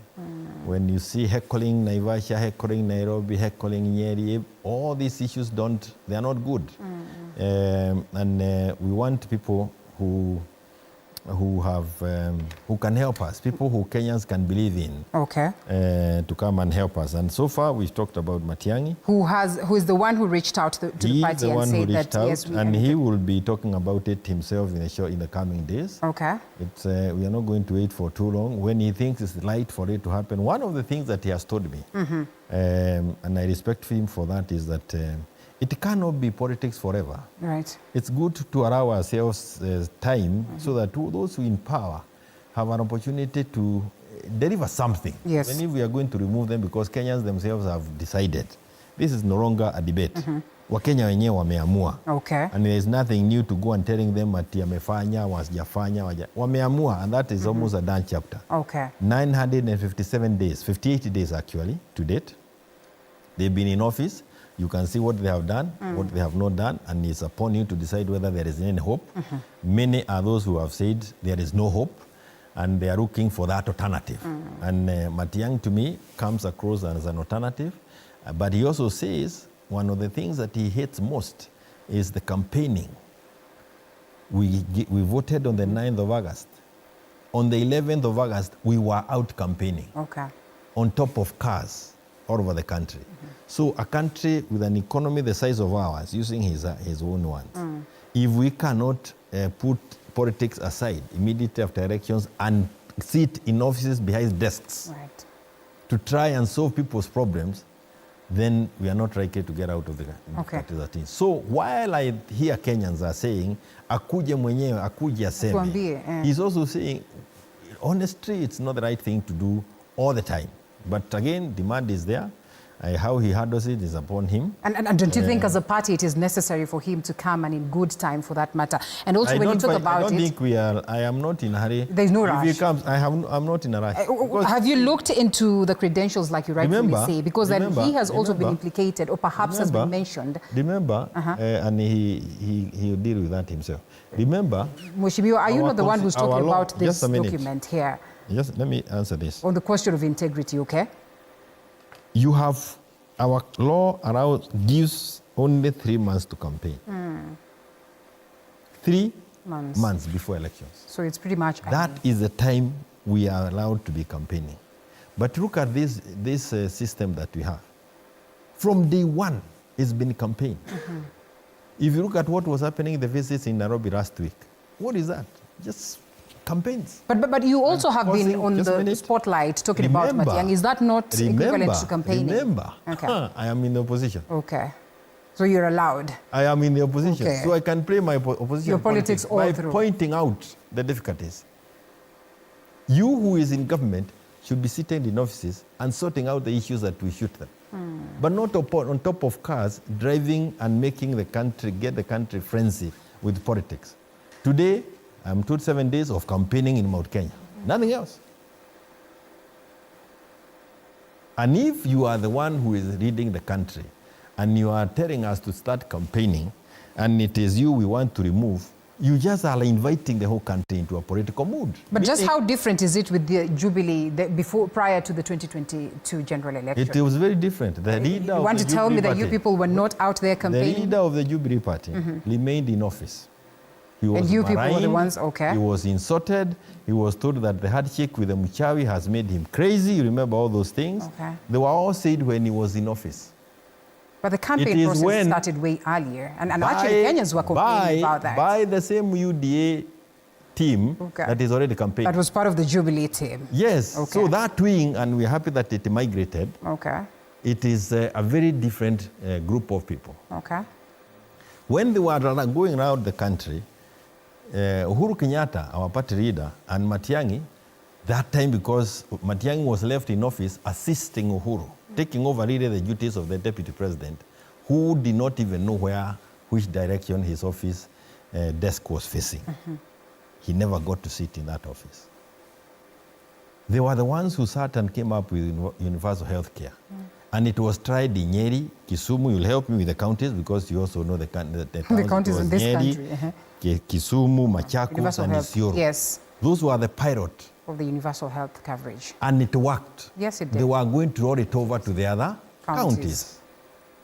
When you see heckling Naivasha, heckling Nairobi, heckling Nyeri, all these issues they are not good. And we want people who can help us, people who Kenyans can believe in, to come and help us. And so far, we've talked about Matiang'i,
who is the one who reached out to the party and said that yes,
and he will be talking about it himself in the coming days.
Okay.
We are not going to wait for too long. When he thinks it's right for it to happen, one of the things that he has told me, and I respect him for that, is that it cannot be politics forever.
Right.
It's good to allow ourselves time so that those who in power have an opportunity to deliver something.
Yes.
And if we are going to remove them because Kenyans themselves have decided, this is no longer a debate. Wakenya wenyewe wameamua. And there is nothing new to go and telling them ati amefanya, wasijafanya, wameamua, and that is almost a done chapter. 957 days, 58 days actually, to date. They've been in office. You can see what they have done, what they have not done, and it's upon you to decide whether there is any hope. Many are those who have said there is no hope. and they are looking for that alternative. And Matiang'i, to me, comes across as an alternative. But he also says one of the things that he hates most is the campaigning. We voted on the 9th of August. On the 11th of August, we were out campaigning.
Okay. On
top of cars all over the country. So a country with an economy the size of ours, using his own ones, if we cannot put politics aside immediately after elections and sit in offices behind desks to try and solve people's problems, then we are not likely to get out of the party. So while I hear Kenyans are saying, akuje mwenyewe, akuje aseme, he's also saying, honestly, it's not the right thing to do all the time. But again, demand is there. How he handles it is upon him.
And don't you think as a party it is necessary for him to come and in good time for that matter? And also when you talk about it...
I don't think we are, I am not in a hurry.
There's no rush.
If he comes, I'm not in a rush.
Have you looked into the credentials like you rightfully say? Because then he has also been implicated or perhaps has been mentioned.
Remember, and he'll deal with that himself. Remember...
Mheshimiwa, are you not the one who's talking about this document here?
Yes, let me answer this.
On the question of integrity, okay?
You have, our law gives only 3 months to campaign. 3 months before elections.
So it's pretty much...
That is the time we are allowed to be campaigning. But look at this system that we have. From day one, it's been campaign. If you look at what was happening in the visits in Nairobi last week, what is that? Just campaigns.
But you also have been on the spotlight talking about Matiang'i. Is that not equivalent to campaigning?
Remember, I am in the opposition.
Okay. So you're allowed?
I am in the opposition. Okay. So I can play my opposition
your politics all
by
through.
Pointing out the difficulties. You who is in government should be seated in offices and sorting out the issues that we shoot them. But not on top of cars, driving and making the country, get the country frenzy with politics. Today, I'm told 7 days of campaigning in Mount Kenya. Nothing else. And if you are the one who is leading the country and you are telling us to start campaigning and it is you we want to remove, you just are inviting the whole country into a political mood.
But just how different is it with the Jubilee prior to the 2022 general election?
It was very different. The leader
you want to tell me that you people were not out there campaigning?
The leader of the Jubilee party remained in office.
And you people were the ones, okay.
He was insulted. He was told that the handshake with the Muchawi has made him crazy. You remember all those things?
Okay.
They were all said when he was in office.
But the campaign process started way earlier. And actually Kenyans were complaining about that.
By the same UDA team that is already campaigning.
That was part of the Jubilee team?
Yes. Okay. So that wing, and we're happy that it migrated.
Okay.
It is a very different group of people.
Okay.
When they were going around the country, Uhuru Kenyatta, our party leader, and Matiang'i, that time because Matiang'i was left in office assisting Uhuru, taking over really the duties of the deputy president, who did not even know which direction his office desk was facing. He never got to sit in that office. They were the ones who sat and came up with universal health care. And it was tried in Nyeri, Kisumu. You'll help me with the counties because you also know the
counties in this country.
Kisumu, Machakos, and Isiolo.
Yes.
Those were the pilot
of the universal health coverage.
And it worked.
Yes, it did.
They were going to roll it over to the other counties.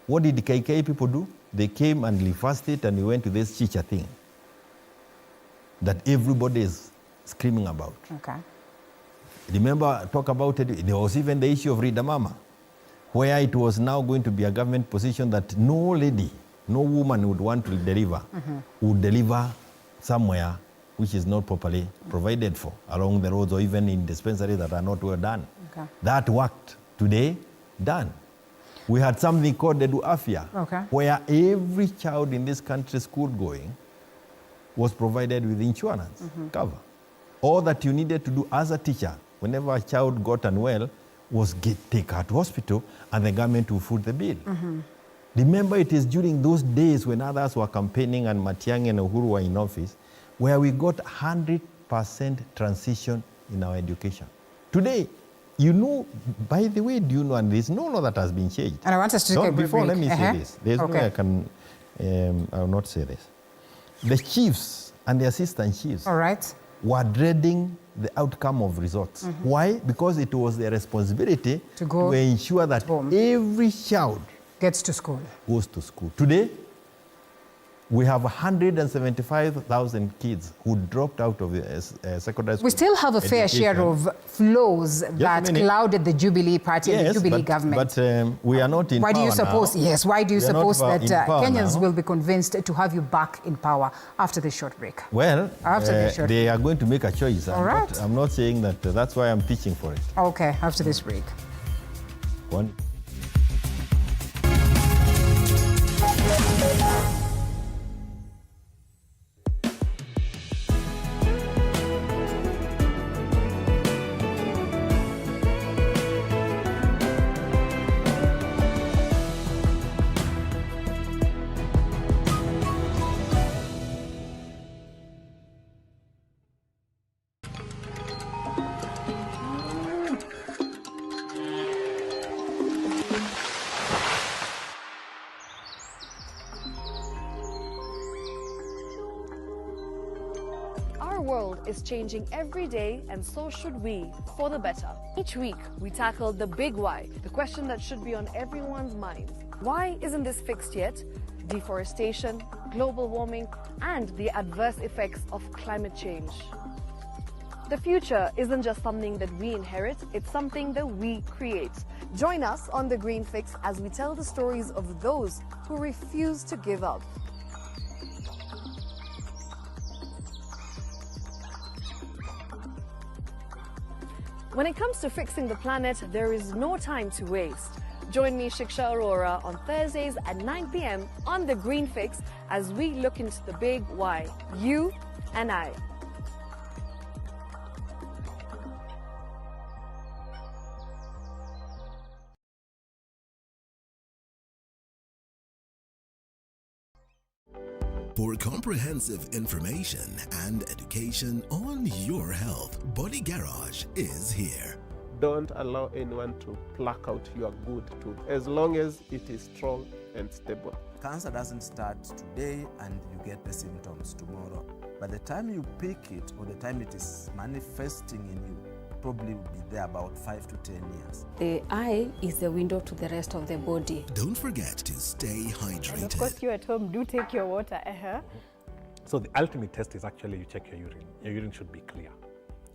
What did the KK people do? They came and reversed it, and we went to this chicha thing that everybody is screaming about.
Okay.
Remember, talk about it. There was even the issue of Rida Mama, where it was now going to be a government position that no lady, no woman would want to deliver, would deliver somewhere which is not properly provided for, along the roads or even in dispensaries that are not well done.
Okay.
That worked. Today, done. We had something called the Duafia, where every child in this country school going was provided with insurance cover. All that you needed to do as a teacher, whenever a child got unwell, was take her to hospital and the government would foot the bill. Remember, it is during those days when others were campaigning and Matiang'i and Uhuru were in office, where we got 100% transition in our education. Today, you know, by the way, do you know, and there's no law that has been changed.
And I want us to take a break.
Before, let me say this. There's no way I can, I will not say this. The chiefs and the assistant chiefs were dreading the outcome of results. Why? Because it was their responsibility to ensure that every child
gets to school.
Goes to school. Today, we have 175,000 kids who dropped out of the secondary school.
We still have a fair share of flaws that clouded the Jubilee party and the Jubilee government.
But we are not in power now.
Why do you suppose that Kenyans will be convinced to have you back in power after this short break?
Well, they are going to make a choice. I'm not saying that. That's why I'm teaching for it.
Okay, after this break.
One.
Is changing every day, and so should we, for the better. Each week, we tackle the big why, the question that should be on everyone's mind. Why isn't this fixed yet? Deforestation, global warming, and the adverse effects of climate change. The future isn't just something that we inherit, it's something that we create. Join us on The Green Fix as we tell the stories of those who refuse to give up. When it comes to fixing the planet, there is no time to waste. Join me, Shiksha Arora, on Thursdays at 9 p.m. on The Green Fix as we look into the big why, you and I.
For comprehensive information and education on your health, Body Garage is here.
Don't allow anyone to pluck out your good tooth, as long as it is strong and stable.
Cancer doesn't start today and you get the symptoms tomorrow. By the time you pick it or the time it is manifesting in you, probably will be there about 5 to 10 years.
The eye is the window to the rest of the body.
Don't forget to stay hydrated.
And of course, you at home do take your water.
So the ultimate test is actually you check your urine. Your urine should be clear.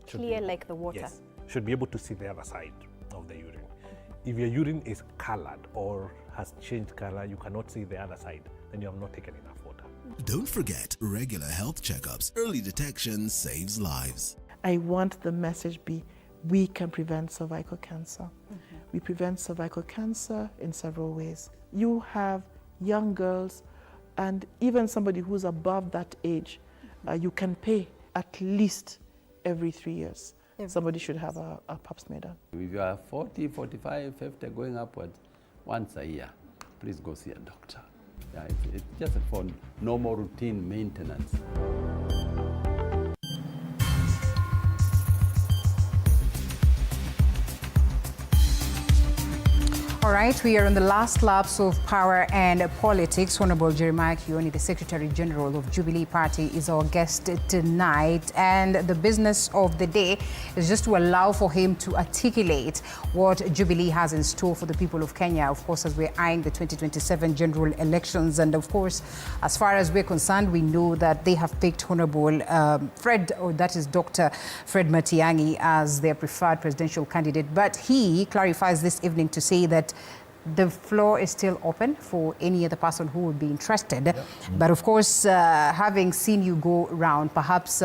Clear like the water?
Yes. Should be able to see the other side of the urine. If your urine is colored or has changed color, you cannot see the other side, then you have not taken enough water.
Don't forget regular health checkups. Early detection saves lives.
I want the message be, we can prevent cervical cancer. We prevent cervical cancer in several ways. You have young girls and even somebody who's above that age, you can pay at least every 3 years. Somebody should have a pap smear done.
If you are 40, 45, 50, going upward, once a year, please go see a doctor. Yeah, it's just for normal routine maintenance.
All right, we are on the last laps of power and politics. Honorable Jeremiah Kioni, the Secretary General of Jubilee Party, is our guest tonight. And the business of the day is just to allow for him to articulate what Jubilee has in store for the people of Kenya, of course, as we're eyeing the 2027 general elections. And of course, as far as we're concerned, we know that they have picked Honorable Dr. Fred Matiang'i as their preferred presidential candidate. But he clarifies this evening to say that the floor is still open for any other person who would be interested. Yep. But of course, having seen you go around, perhaps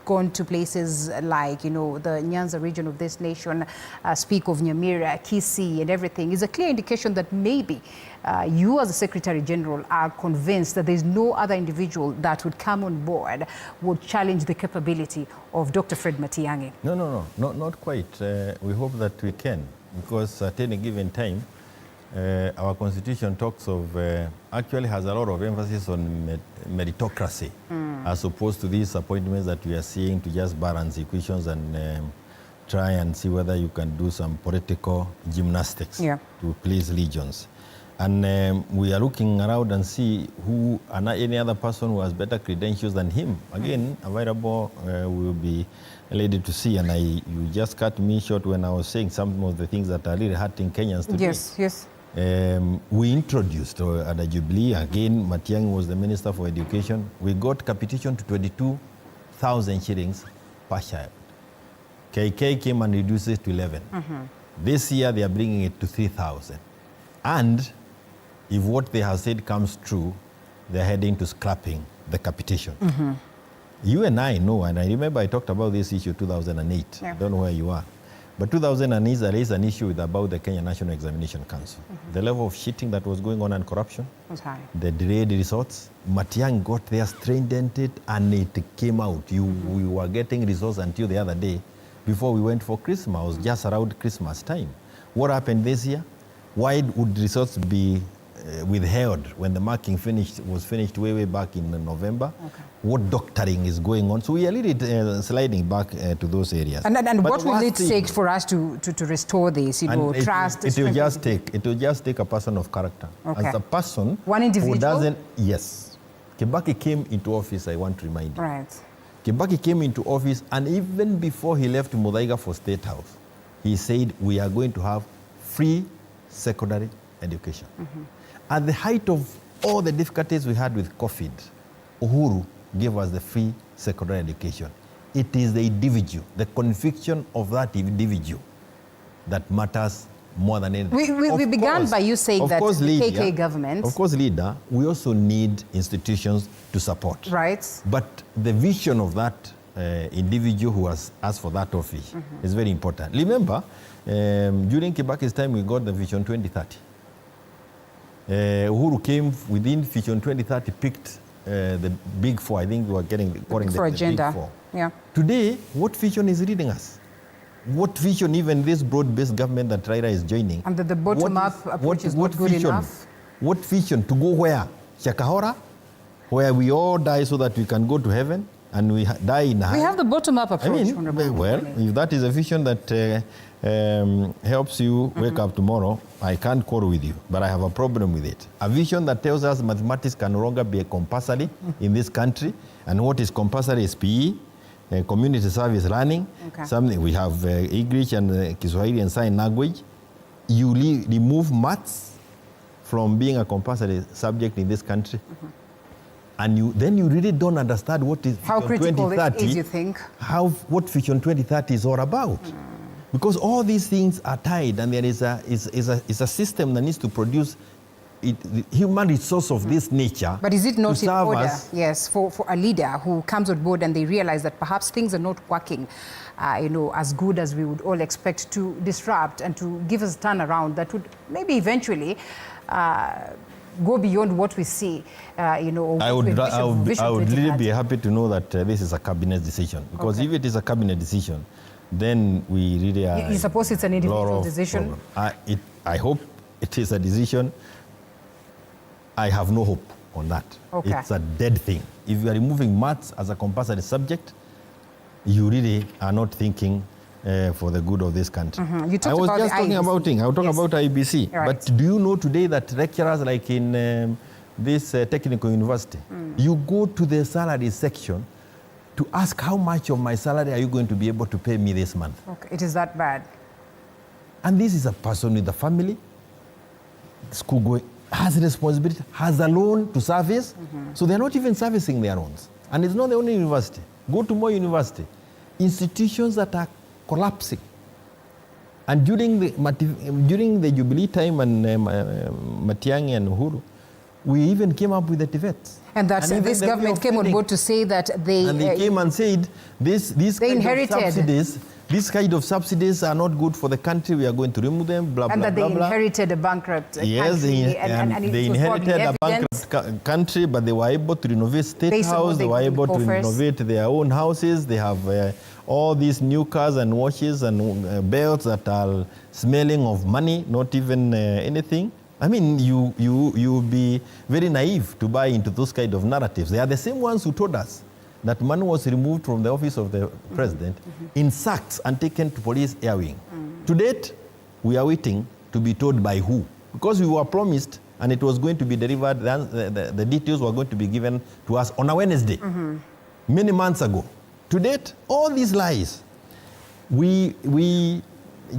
gone to places like, the Nyanza region of this nation, speak of Nyamira, Kisii and everything, is a clear indication that maybe you as the Secretary General are convinced that there's no other individual that would come on board would challenge the capability of Dr. Fred Matiang'i.
No, not quite. We hope that we can, because at any given time, our constitution talks of, actually has a lot of emphasis on meritocracy, as opposed to these appointments that we are seeing to just balance equations and try and see whether you can do some political gymnastics to please legions. And we are looking around and see who any other person who has better credentials than him. Again, available, we will be ready to see. And you just cut me short when I was saying some of the things that are really hurting Kenyans today.
Yes.
We introduced at the Jubilee, again, Matiang'i was the Minister for Education. We got capitation to 22,000 shillings per child. KK came and reduced it to 11. This year, they are bringing it to 3,000. And if what they have said comes true, they're heading to scrapping the capitation. You and I know, and I remember I talked about this issue 2008. I don't know where you are. But 2008, there is an issue about the Kenya National Examination Council. The level of cheating that was going on and corruption,
was high.
The delayed results. Matiang'i got there, strengthened it, and it came out. We were getting results until the other day before we went for Christmas. It was just around Christmas time. What happened this year? Why would results be withheld when the marking was finished way back in November? What doctoring is going on? So we are really sliding back to those areas.
And what will it take for us to restore this? Trust.
It will just take a person of character. As a person,
one individual
who doesn't. Yes, Kibaki came into office. I want to remind you.
Right.
Kibaki came into office, and even before he left Muthaiga for State House, he said we are going to have free secondary education. At the height of all the difficulties we had with COVID, Uhuru gave us the free secondary education. It is the individual, the conviction of that individual that matters more than anything.
We began by you saying that the KK government...
Of course, leader, we also need institutions to support.
Right.
But the vision of that individual who has asked for that office is very important. Remember, during Kibaki's time, we got the Vision 2030. Uhuru came within Vision 2030, picked the big four. I think we were calling the
agenda.
Big Four.
Yeah.
Today, what vision is leading us? What vision even this broad-based government that Raila is joining?
And the bottom-up approach is not good enough.
What vision? To go where? Shakahora? Where we all die so that we can go to heaven? And we die in hell?
We have the bottom-up approach.
If that is a vision that helps you wake up tomorrow, I can't quarrel with you, but I have a problem with it. A vision that tells us mathematics can no longer be a compulsory in this country, and what is compulsory is PE, community service learning, something we have English and Kiswahili and sign language. You remove maths from being a compulsory subject in this country. And then you really don't understand what is
how
Vision
critical
2030,
it is, you think?
What Vision 2030 is all about. Because all these things are tied, and there is a system that needs to produce the human resource of this nature.
But is it not in order,
yes,
for a leader who comes on board and they realize that perhaps things are not working, as good as we would all expect, to disrupt and to give us a turnaround that would maybe eventually go beyond what we see,
I would really be happy to know that this is a cabinet decision. Because if it is a cabinet decision, then we really are...
You suppose it's an individual decision?
I hope it is a decision. I have no hope on that. It's a dead thing. If you are removing maths as a compulsory subject, you really are not thinking for the good of this country.
I was just talking
about things. I'll talk about IEBC.
Right.
But do you know today that lecturers like in this technical university, you go to the salary section to ask how much of my salary are you going to be able to pay me this month?
It is that bad.
And this is a person with a family, school going, has a responsibility, has a loan to service. So they're not even servicing their loans. And it's not the only university. Go to more university. Institutions that are collapsing. And during the Jubilee time and Matiang'i and Uhuru, we even came up with the TVETs.
And that this government came on board to say that
they came and said these kind of subsidies are not good for the country. We are going to remove them. Blah
and
blah
that
blah.
they inherited a bankrupt country.
They inherited a bankrupt country, but they were able to renovate State House. They were able to renovate their own houses. They have all these new cars and watches and belts that are smelling of money, not even anything. I mean, you would be very naive to buy into those kind of narratives. They are the same ones who told us that money was removed from the office of the president in sacks and taken to police air wing. To date, we are waiting to be told by who. Because we were promised and it was going to be delivered, the details were going to be given to us on a Wednesday, many months ago. To date, all these lies,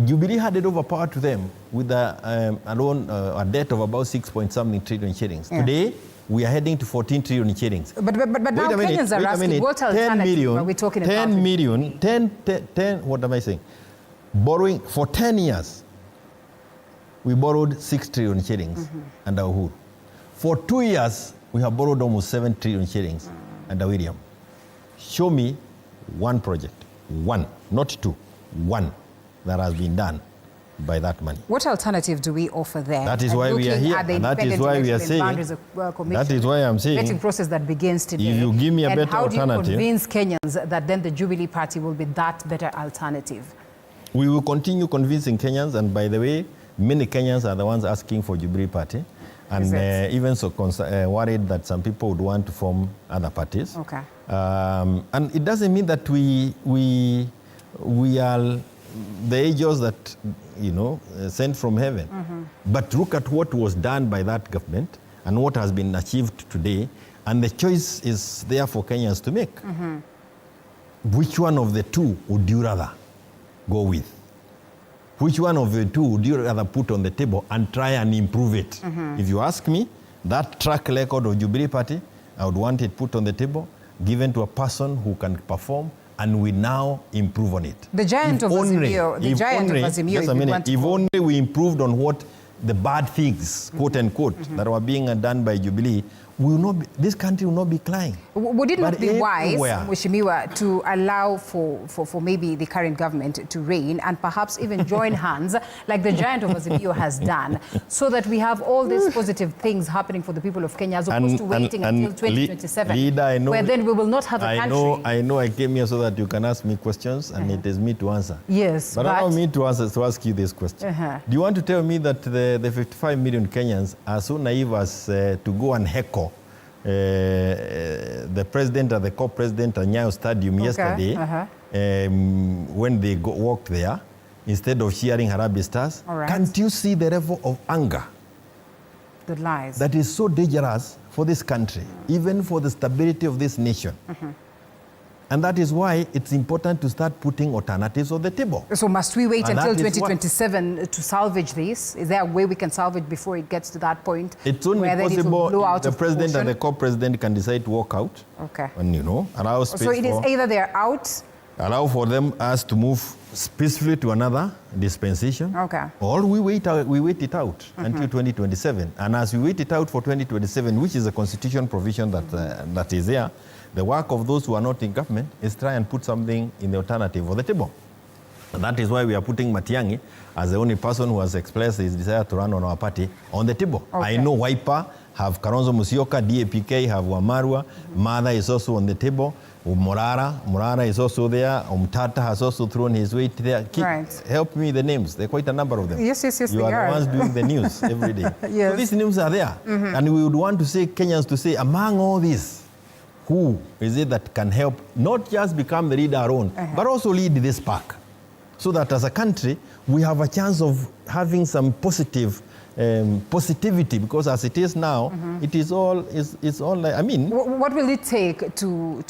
Jubilee handed over power to them with a debt of about 6-point-something trillion shillings. Yeah. Today, we are heading to 14 trillion shillings.
But now Kenyans are asking, what alternative are we talking about?
10 million, what am I saying? Borrowing for 10 years, we borrowed 6 trillion shillings under Uhuru. For 2 years, we have borrowed almost 7 trillion shillings under William. Show me one project, one, not two, one that has been done by that money.
What alternative do we offer there?
That is why we are here, and that is why we are saying, that is why I'm saying,
vetting process that begins today.
If you give me a better alternative.
How do you convince Kenyans that then the Jubilee Party will be that better alternative?
We will continue convincing Kenyans, and by the way, many Kenyans are the ones asking for Jubilee Party, and even so worried that some people would want to form other parties.
Okay.
And it doesn't mean that we are the angels that, sent from heaven. But look at what was done by that government and what has been achieved today, and the choice is there for Kenyans to make. Which one of the two would you rather go with? Which one of the two would you rather put on the table and try and improve it? If you ask me, that track record of Jubilee Party, I would want it put on the table, given to a person who can perform, and we now improve on it.
The giant of Azimio,
if only we improved on what the bad things, quote unquote, that were being done by Jubilee, this country will not be crying.
Would it not be wise, Mheshimiwa, to allow for maybe the current government to reign and perhaps even join hands like the giant of Azimio has done, so that we have all these positive things happening for the people of Kenya, as opposed to waiting until 2027, where then we will not have a country?
I know I came here so that you can ask me questions, and it is me to answer.
Yes,
but allow me to ask you this question. Do you want to tell me that the 55 million Kenyans are so naive as to go and heckle the president and the co-president at Nyayo Stadium yesterday when they walked there, instead of cheering Harambee Stars? Can't you see the level of anger?
The lies.
That is so dangerous for this country, even for the stability of this nation. And that is why it's important to start putting alternatives on the table.
So must we wait until 2027 to salvage this? Is there a way we can salvage before it gets to that point?
It's only possible if the president and the co-president can decide to walk out.
Okay.
And, allow space.
So it is either they're out.
Allow for us to move peacefully to another dispensation.
Okay.
Or we wait it out until 2027. And as we wait it out for 2027, which is a constitution provision that is there, the work of those who are not in government is try and put something in the alternative on the table. And that is why we are putting Matiang'i as the only person who has expressed his desire to run on our party on the table. Okay. I know Wiper have Kalonzo Musyoka, DAPK have Wamarwa, Mother is also on the table, Murara is also there, Umtata has also thrown his weight there. Help me the names, there are quite a number of them.
Yes,
you are the ones doing the news every day.
Yes.
So these names are there. And we would want to say, Kenyans to say, among all these, who is it that can help not just become the leader alone, but also lead this pack, so that as a country we have a chance of having some positivity, because as it is now, it is all like, what
will it take to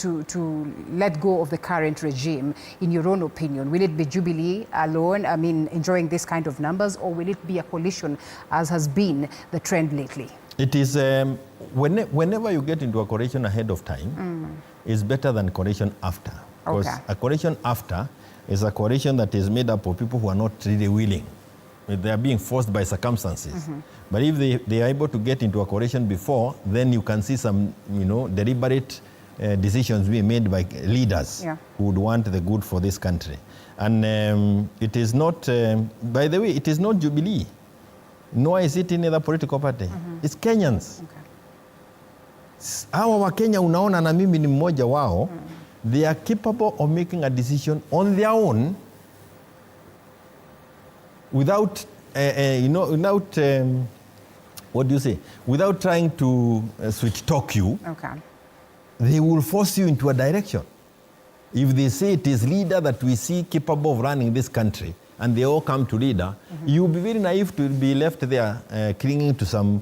let go of the current regime, in your own opinion? Will it be Jubilee alone, enjoying this kind of numbers, or will it be a coalition, as has been the trend lately?
It is, whenever you get into a coalition ahead of time, it's better than coalition after. Because a coalition after is a coalition that is made up of people who are not really willing. They are being forced by circumstances. But if they are able to get into a coalition before, then you can see some, deliberate decisions being made by leaders who would want the good for this country. And it is not, by the way, it is not Jubilee. Nor is it any other political party. It's Kenyans. Hawa wa Kenya unaona na mimi ni mmoja wao. They are capable of making a decision on their own without, without trying to switch talk you. They will force you into a direction. If they say it is leader that we see capable of running this country, and they all come to leader, you will be very naive to be left there clinging to some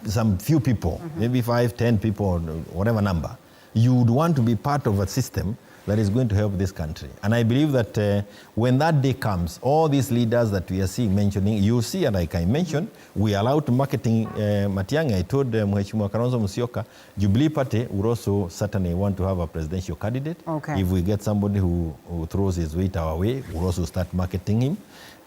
some few people, maybe 5, 10 people, or whatever number. You would want to be part of a system that is going to help this country. And I believe that when that day comes, all these leaders that we are seeing mentioning, you see, and like I mentioned, we allowed marketing Matiang'i. I told Mheshimiwa Kalonzo Musyoka, Jubilee Party would also certainly want to have a presidential candidate.
Okay.
If we get somebody who throws his weight our way, we'll also start marketing him.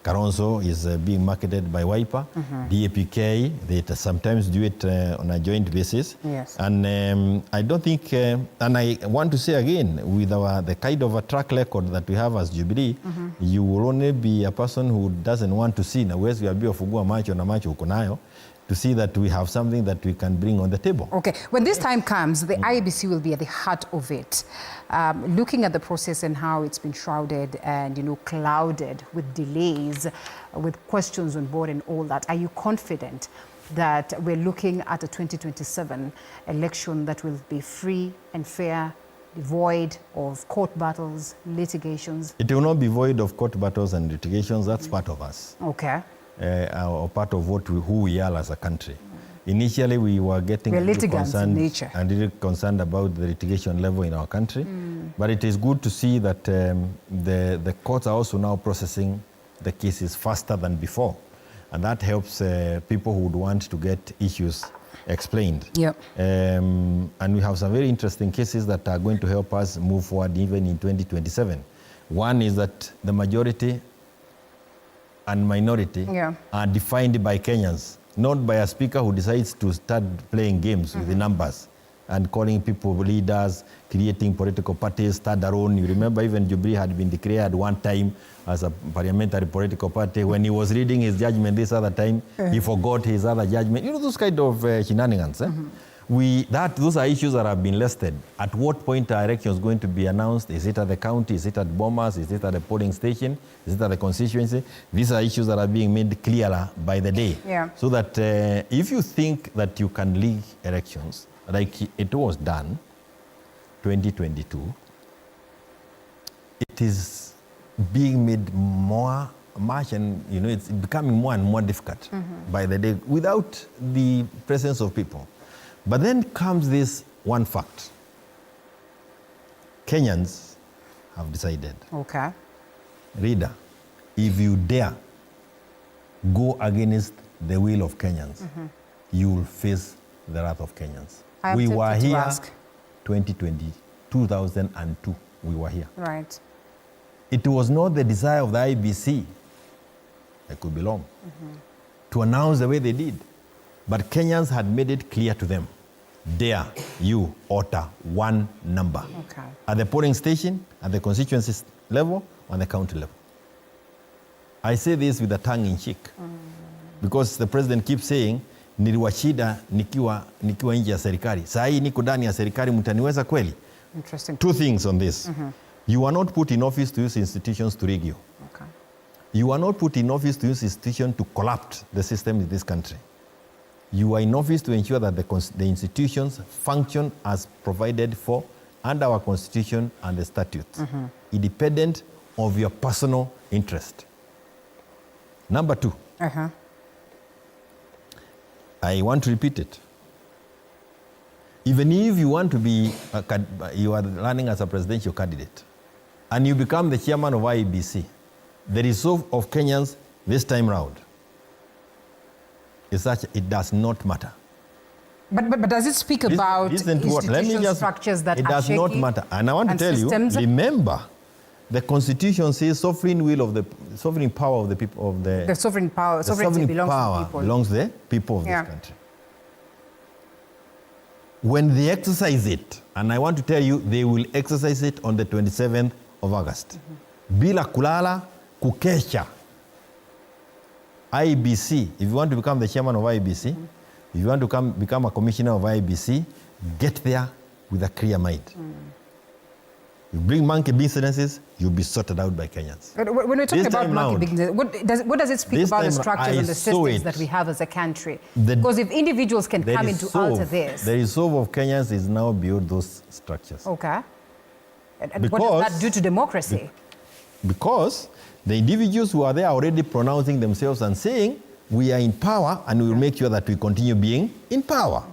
Kalonzo is being marketed by Wiper, DAPK, they sometimes do it on a joint basis.
Yes.
And I don't think, and I want to say again, with the kind of a track record that we have as Jubilee, you will only be a person who doesn't want to see, na uwezi waambia fungua macho na macho uko nayo, to see that we have something that we can bring on the table.
Okay, when this time comes, the IEBC will be at the heart of it. Looking at the process and how it's been shrouded and, you know, clouded with delays, with questions on board and all that, are you confident that we're looking at a 2027 election that will be free and fair, devoid of court battles, litigations?
It will not be void of court battles and litigations. That's part of us.
Okay.
Or part of who we are as a country. Initially, we were getting really concerned about the litigation level in our country. But it is good to see that the courts are also now processing the cases faster than before. And that helps people who would want to get issues explained.
Yep.
And we have some very interesting cases that are going to help us move forward even in 2027. One is that the majority and minority are defined by Kenyans, not by a speaker who decides to start playing games with the numbers and calling people leaders, creating political parties, start their own. You remember even Jubilee had been declared one time as a parliamentary political party. When he was reading his judgment this other time, he forgot his other judgment. You know, those kind of shenanigans. Those are issues that have been listed. At what point are elections going to be announced? Is it at the county? Is it at Bomas? Is it at the polling station? Is it at the constituency? These are issues that are being made clearer by the day.
Yeah.
So that if you think that you can leak elections, like it was done, 2022, it is being made much, and you know, it's becoming more and more difficult by the day without the presence of people. But then comes this one fact. Kenyans have decided.
Okay.
Reader, if you dare go against the will of Kenyans, you will face the wrath of Kenyans. We were here 2002. We were here.
Right.
It was not the desire of the IEBC, I could be wrong, to announce the way they did. But Kenyans had made it clear to them, dare you utter one number.
Okay.
At the polling station, at the constituency level, on the county level. I say this with a tongue in cheek, because the president keeps saying, niliwashida nikiwa nje ya serikali. Saa hii niko ndani ya serikali, mtaniweza kweli?
Interesting.
Two things on this. You are not put in office to use institutions to rig you.
Okay.
You are not put in office to use institutions to corrupt the system in this country. You are in office to ensure that the institutions function as provided for under our constitution and the statutes, independent of your personal interest. Number two, I want to repeat it. Even if you want to be, you are running as a presidential candidate, and you become the chairman of IEBC, the resolve of Kenyans this time round is such it does not matter.
But does it speak about institutional structures that
it does
shaky
not matter. And I want to tell
systems?
You, remember, the Constitution says sovereign power of the people of the
sovereign power. Sovereignty belongs to the people.
Belongs to the people of this country. When they exercise it, and I want to tell you, they will exercise it on the 27th of August. Bila kulala, kukesha. IEBC, if you want to become the chairman of IEBC, if you want to become a commissioner of IEBC, get there with a clear mind. You bring monkey businesses, you'll be sorted out by Kenyans.
When we're talking about monkey business, what does it speak about the structures and the systems that we have as a country? Because if individuals can come in to alter this.
The resolve of Kenyans is now beyond those structures.
Okay. And what does that do to democracy?
because the individuals who are there already pronouncing themselves and saying, we are in power and we will make sure that we continue being in power.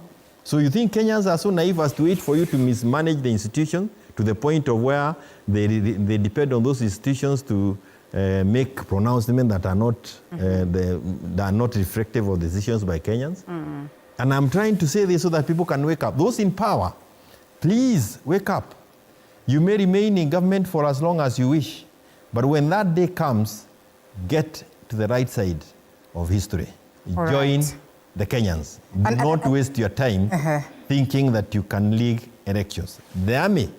So you think Kenyans are so naive as to wait for you to mismanage the institution to the point of where they depend on those institutions to make pronouncements that are not, that are not reflective of decisions by Kenyans? And I'm trying to say this so that people can wake up. Those in power, please wake up. You may remain in government for as long as you wish, but when that day comes, get to the right side of history. Join the Kenyans. Do not waste your time thinking that you can lead elections. The army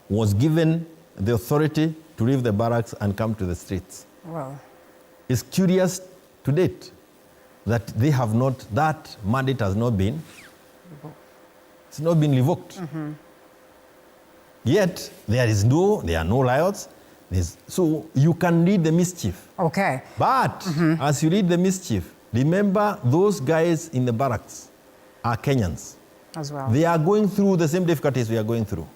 was given the authority to leave the barracks and come to the streets.
Well,
it's curious to date that they have not, that mandate has not been, it's not been revoked. Yet there are no riots. So you can lead the mischief.
Okay.
But as you lead the mischief, remember those guys in the barracks are Kenyans.
As well.
They are going through the same difficulties we are going through.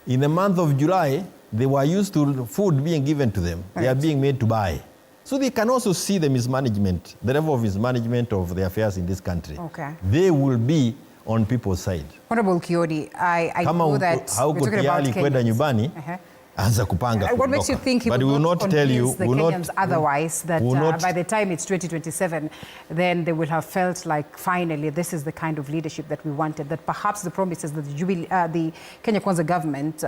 In the month of July, they were used to food being given to them. Right. They are being made to buy. So they can also see the mismanagement, the level of mismanagement of the affairs in this country.
Okay.
They will be on people's side.
Honorable Kioni, I know that we're talking about Kenyans. What makes you think he will not convince the Kenyans otherwise, that by the time it's 2027, then they will have felt like finally this is the kind of leadership that we wanted, that perhaps the promises that the Kenya Kwanza government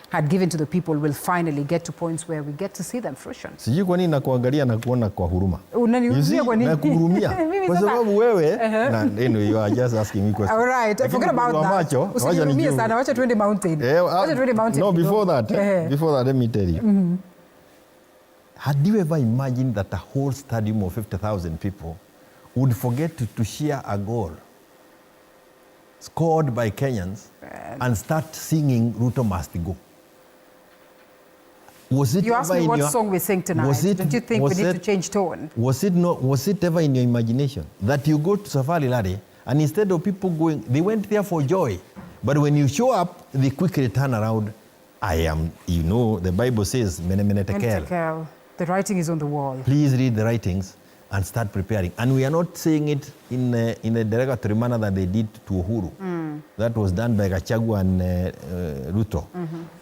had given to the people will finally get to points where we get to see them fruition.
Sijui kwa nini nakuangalia na kuona kwa huruma.
Unanihurumia kwa nini?
Nakuhurumia. Kwa sababu wewe, you are just asking me questions.
All right, forget about that. Usijihurumie sana, wacha tuende mountain. Wacha tuende mountain.
No, before that, let me tell you. Had you ever imagined that a whole stadium of 50,000 people would forget to share a goal scored by Kenyans and start singing Ruto must go? Was it
you asked me what song we sing tonight. Don't you think we need to change tone?
Was it ever in your imagination that you go to Safari Lari and instead of people going, they went there for joy. But when you show up, they quickly turn around. The Bible says, mene tekel.
The writing is on the wall.
Please read the writings and start preparing. And we are not saying it in a derogatory manner that they did to Uhuru. That was done by Gachagua and Ruto.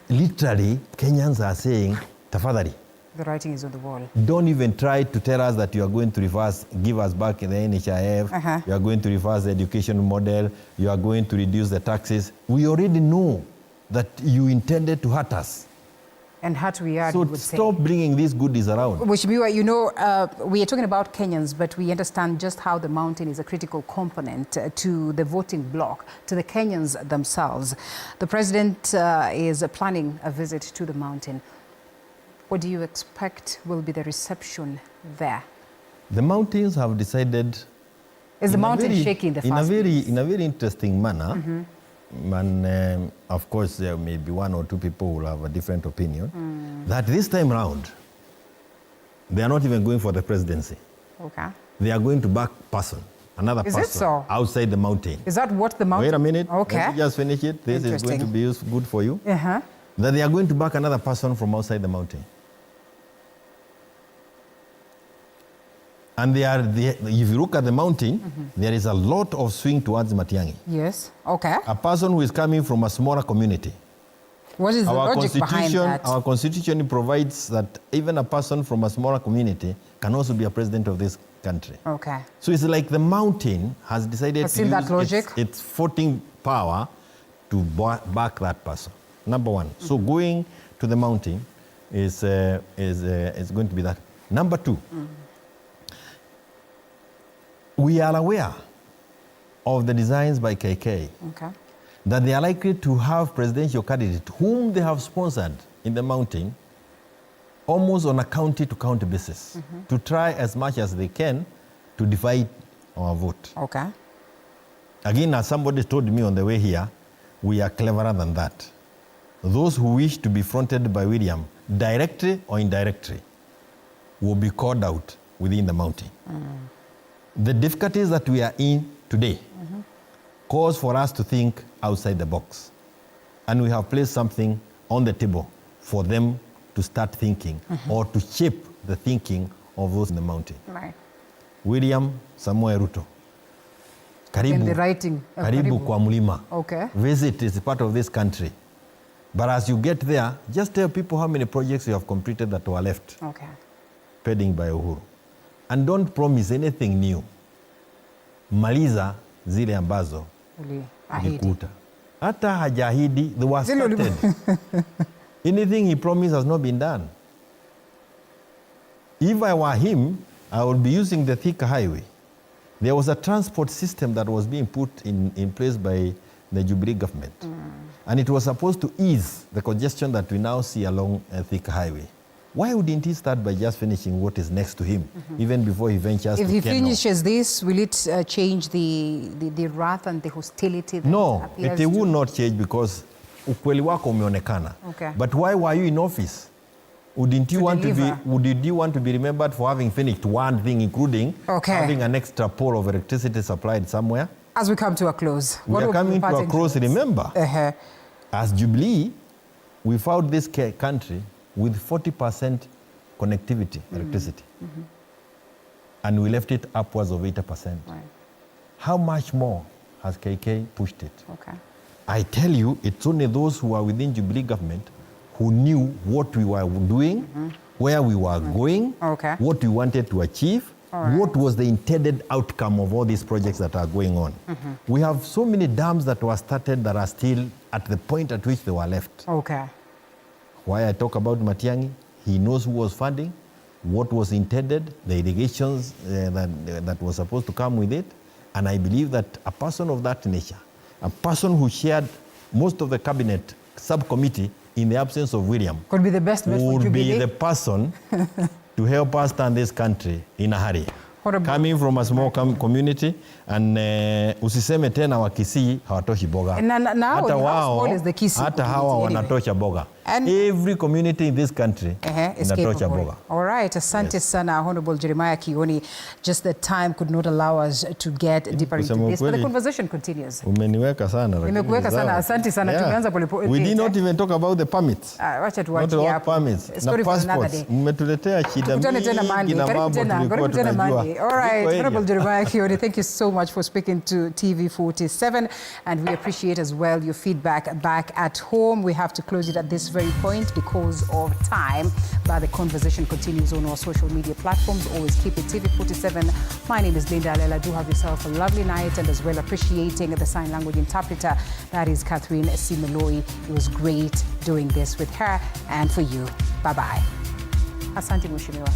Literally, Kenyans are saying, tafadhali.
The writing is on the wall.
Don't even try to tell us that you are going to give us back the NHIF, you are going to reverse the education model, you are going to reduce the taxes. We already know that you intended to hurt us.
And hurt we are,
so stop bringing these goodies around.
Which we are talking about Kenyans, but we understand just how the mountain is a critical component to the voting bloc, to the Kenyans themselves. The president is planning a visit to the mountain. What do you expect will be the reception there?
The mountains have decided...
Is the mountain shaking the fast?
In a very interesting manner. And of course, there may be one or two people who will have a different opinion, that this time round, they are not even going for the presidency.
Okay.
They are going to back another person outside the mountain.
Is that what the mountain...
Wait a minute.
Okay.
Let me just finish it. This is going to be good for you. That they are going to back another person from outside the mountain. And if you look at the mountain, there is a lot of swing towards Matiang'i.
Yes, okay.
A person who is coming from a smaller community.
What is the logic behind that?
Our constitution provides that even a person from a smaller community can also be a president of this country.
Okay.
So it's like the mountain has decided to use its voting power to back that person. Number one. So going to the mountain is going to be that. Number two. We are aware of the designs by KK that they are likely to have presidential candidates whom they have sponsored in the mountain almost on a county-to-county basis to try as much as they can to divide our vote.
Okay.
Again, as somebody told me on the way here, we are cleverer than that. Those who wish to be fronted by William, directly or indirectly, will be called out within the mountain. The difficulties that we are in today cause for us to think outside the box. And we have placed something on the table for them to start thinking or to shape the thinking of those in the mountain.
Right.
William Samoei Ruto. Karibu,
In the writing.
karibu kwa mlima.
Okay.
Visit is part of this country. But as you get there, just tell people how many projects you have completed that were left.
Okay.
Pending by Uhuru. And don't promise anything new. Maliza zile ambazo ulikuta. Hata hajahidi, they were started. Anything he promised has not been done. If I were him, I would be using the Thika highway. There was a transport system that was being put in place by the Jubilee government. And it was supposed to ease the congestion that we now see along Thika highway. Why wouldn't he start by just finishing what is next to him, even before he ventures
If
to
he
Keno?
finishes this, will it change the wrath and the hostility that
No,
appears
it will not change because ukweli wako umeonekana.
Okay.
But why were you in office? Wouldn't you want would you want to be remembered for having finished one thing, including having an extra pole of electricity supplied somewhere?
As we come to a close.
We are coming to a close, remember. As Jubilee, we found this country with 40% connectivity, electricity. And we left it upwards of 80%.
Right.
How much more has KK pushed it?
Okay.
I tell you, it's only those who are within Jubilee government who knew what we were doing, where we were going, what we wanted to achieve, what was the intended outcome of all these projects that are going on. We have so many dams that were started that are still at the point at which they were left.
Okay.
Why I talk about Matiang'i, he knows who was funding, what was intended, the irrigations that was supposed to come with it, and I believe that a person of that nature, a person who shared most of the cabinet subcommittee in the absence of William,
could be the best bet for
would
Jubilee.
be the person to help us turn this country in a hurry. Coming from a small community, and usiseme tena wa Kisii hawatoshi boga. Hata wao, hata hawa wanatosha boga. And every community in this country inatosha boga.
All right, asante sana, Honorable Jeremiah Kioni. Just the time could not allow us to get deeper into this, but the conversation continues.
Umeniweka sana.
Nimekuweka sana, asante sana. Tumeanza polepole.
We did not even talk about the permits.
Wacha tuachie
hapo.
hapo.
Permits.
Story for another day.
Mmetuletea shida mingi na mambo tulikuwa tunajua.
All right, Honorable Jeremiah Kioni, thank you so much for speaking to TV47, and we appreciate as well your feedback back at home. We have to close it at this very point because of time, but the conversation continues on our social media platforms. Always keep it TV47. My name is Linda Alela. Do have yourself a lovely night, and as well appreciating the sign language interpreter, that is Catherine Simeloi. It was great doing this with her and for you. Bye-bye. Asante Mheshimiwa.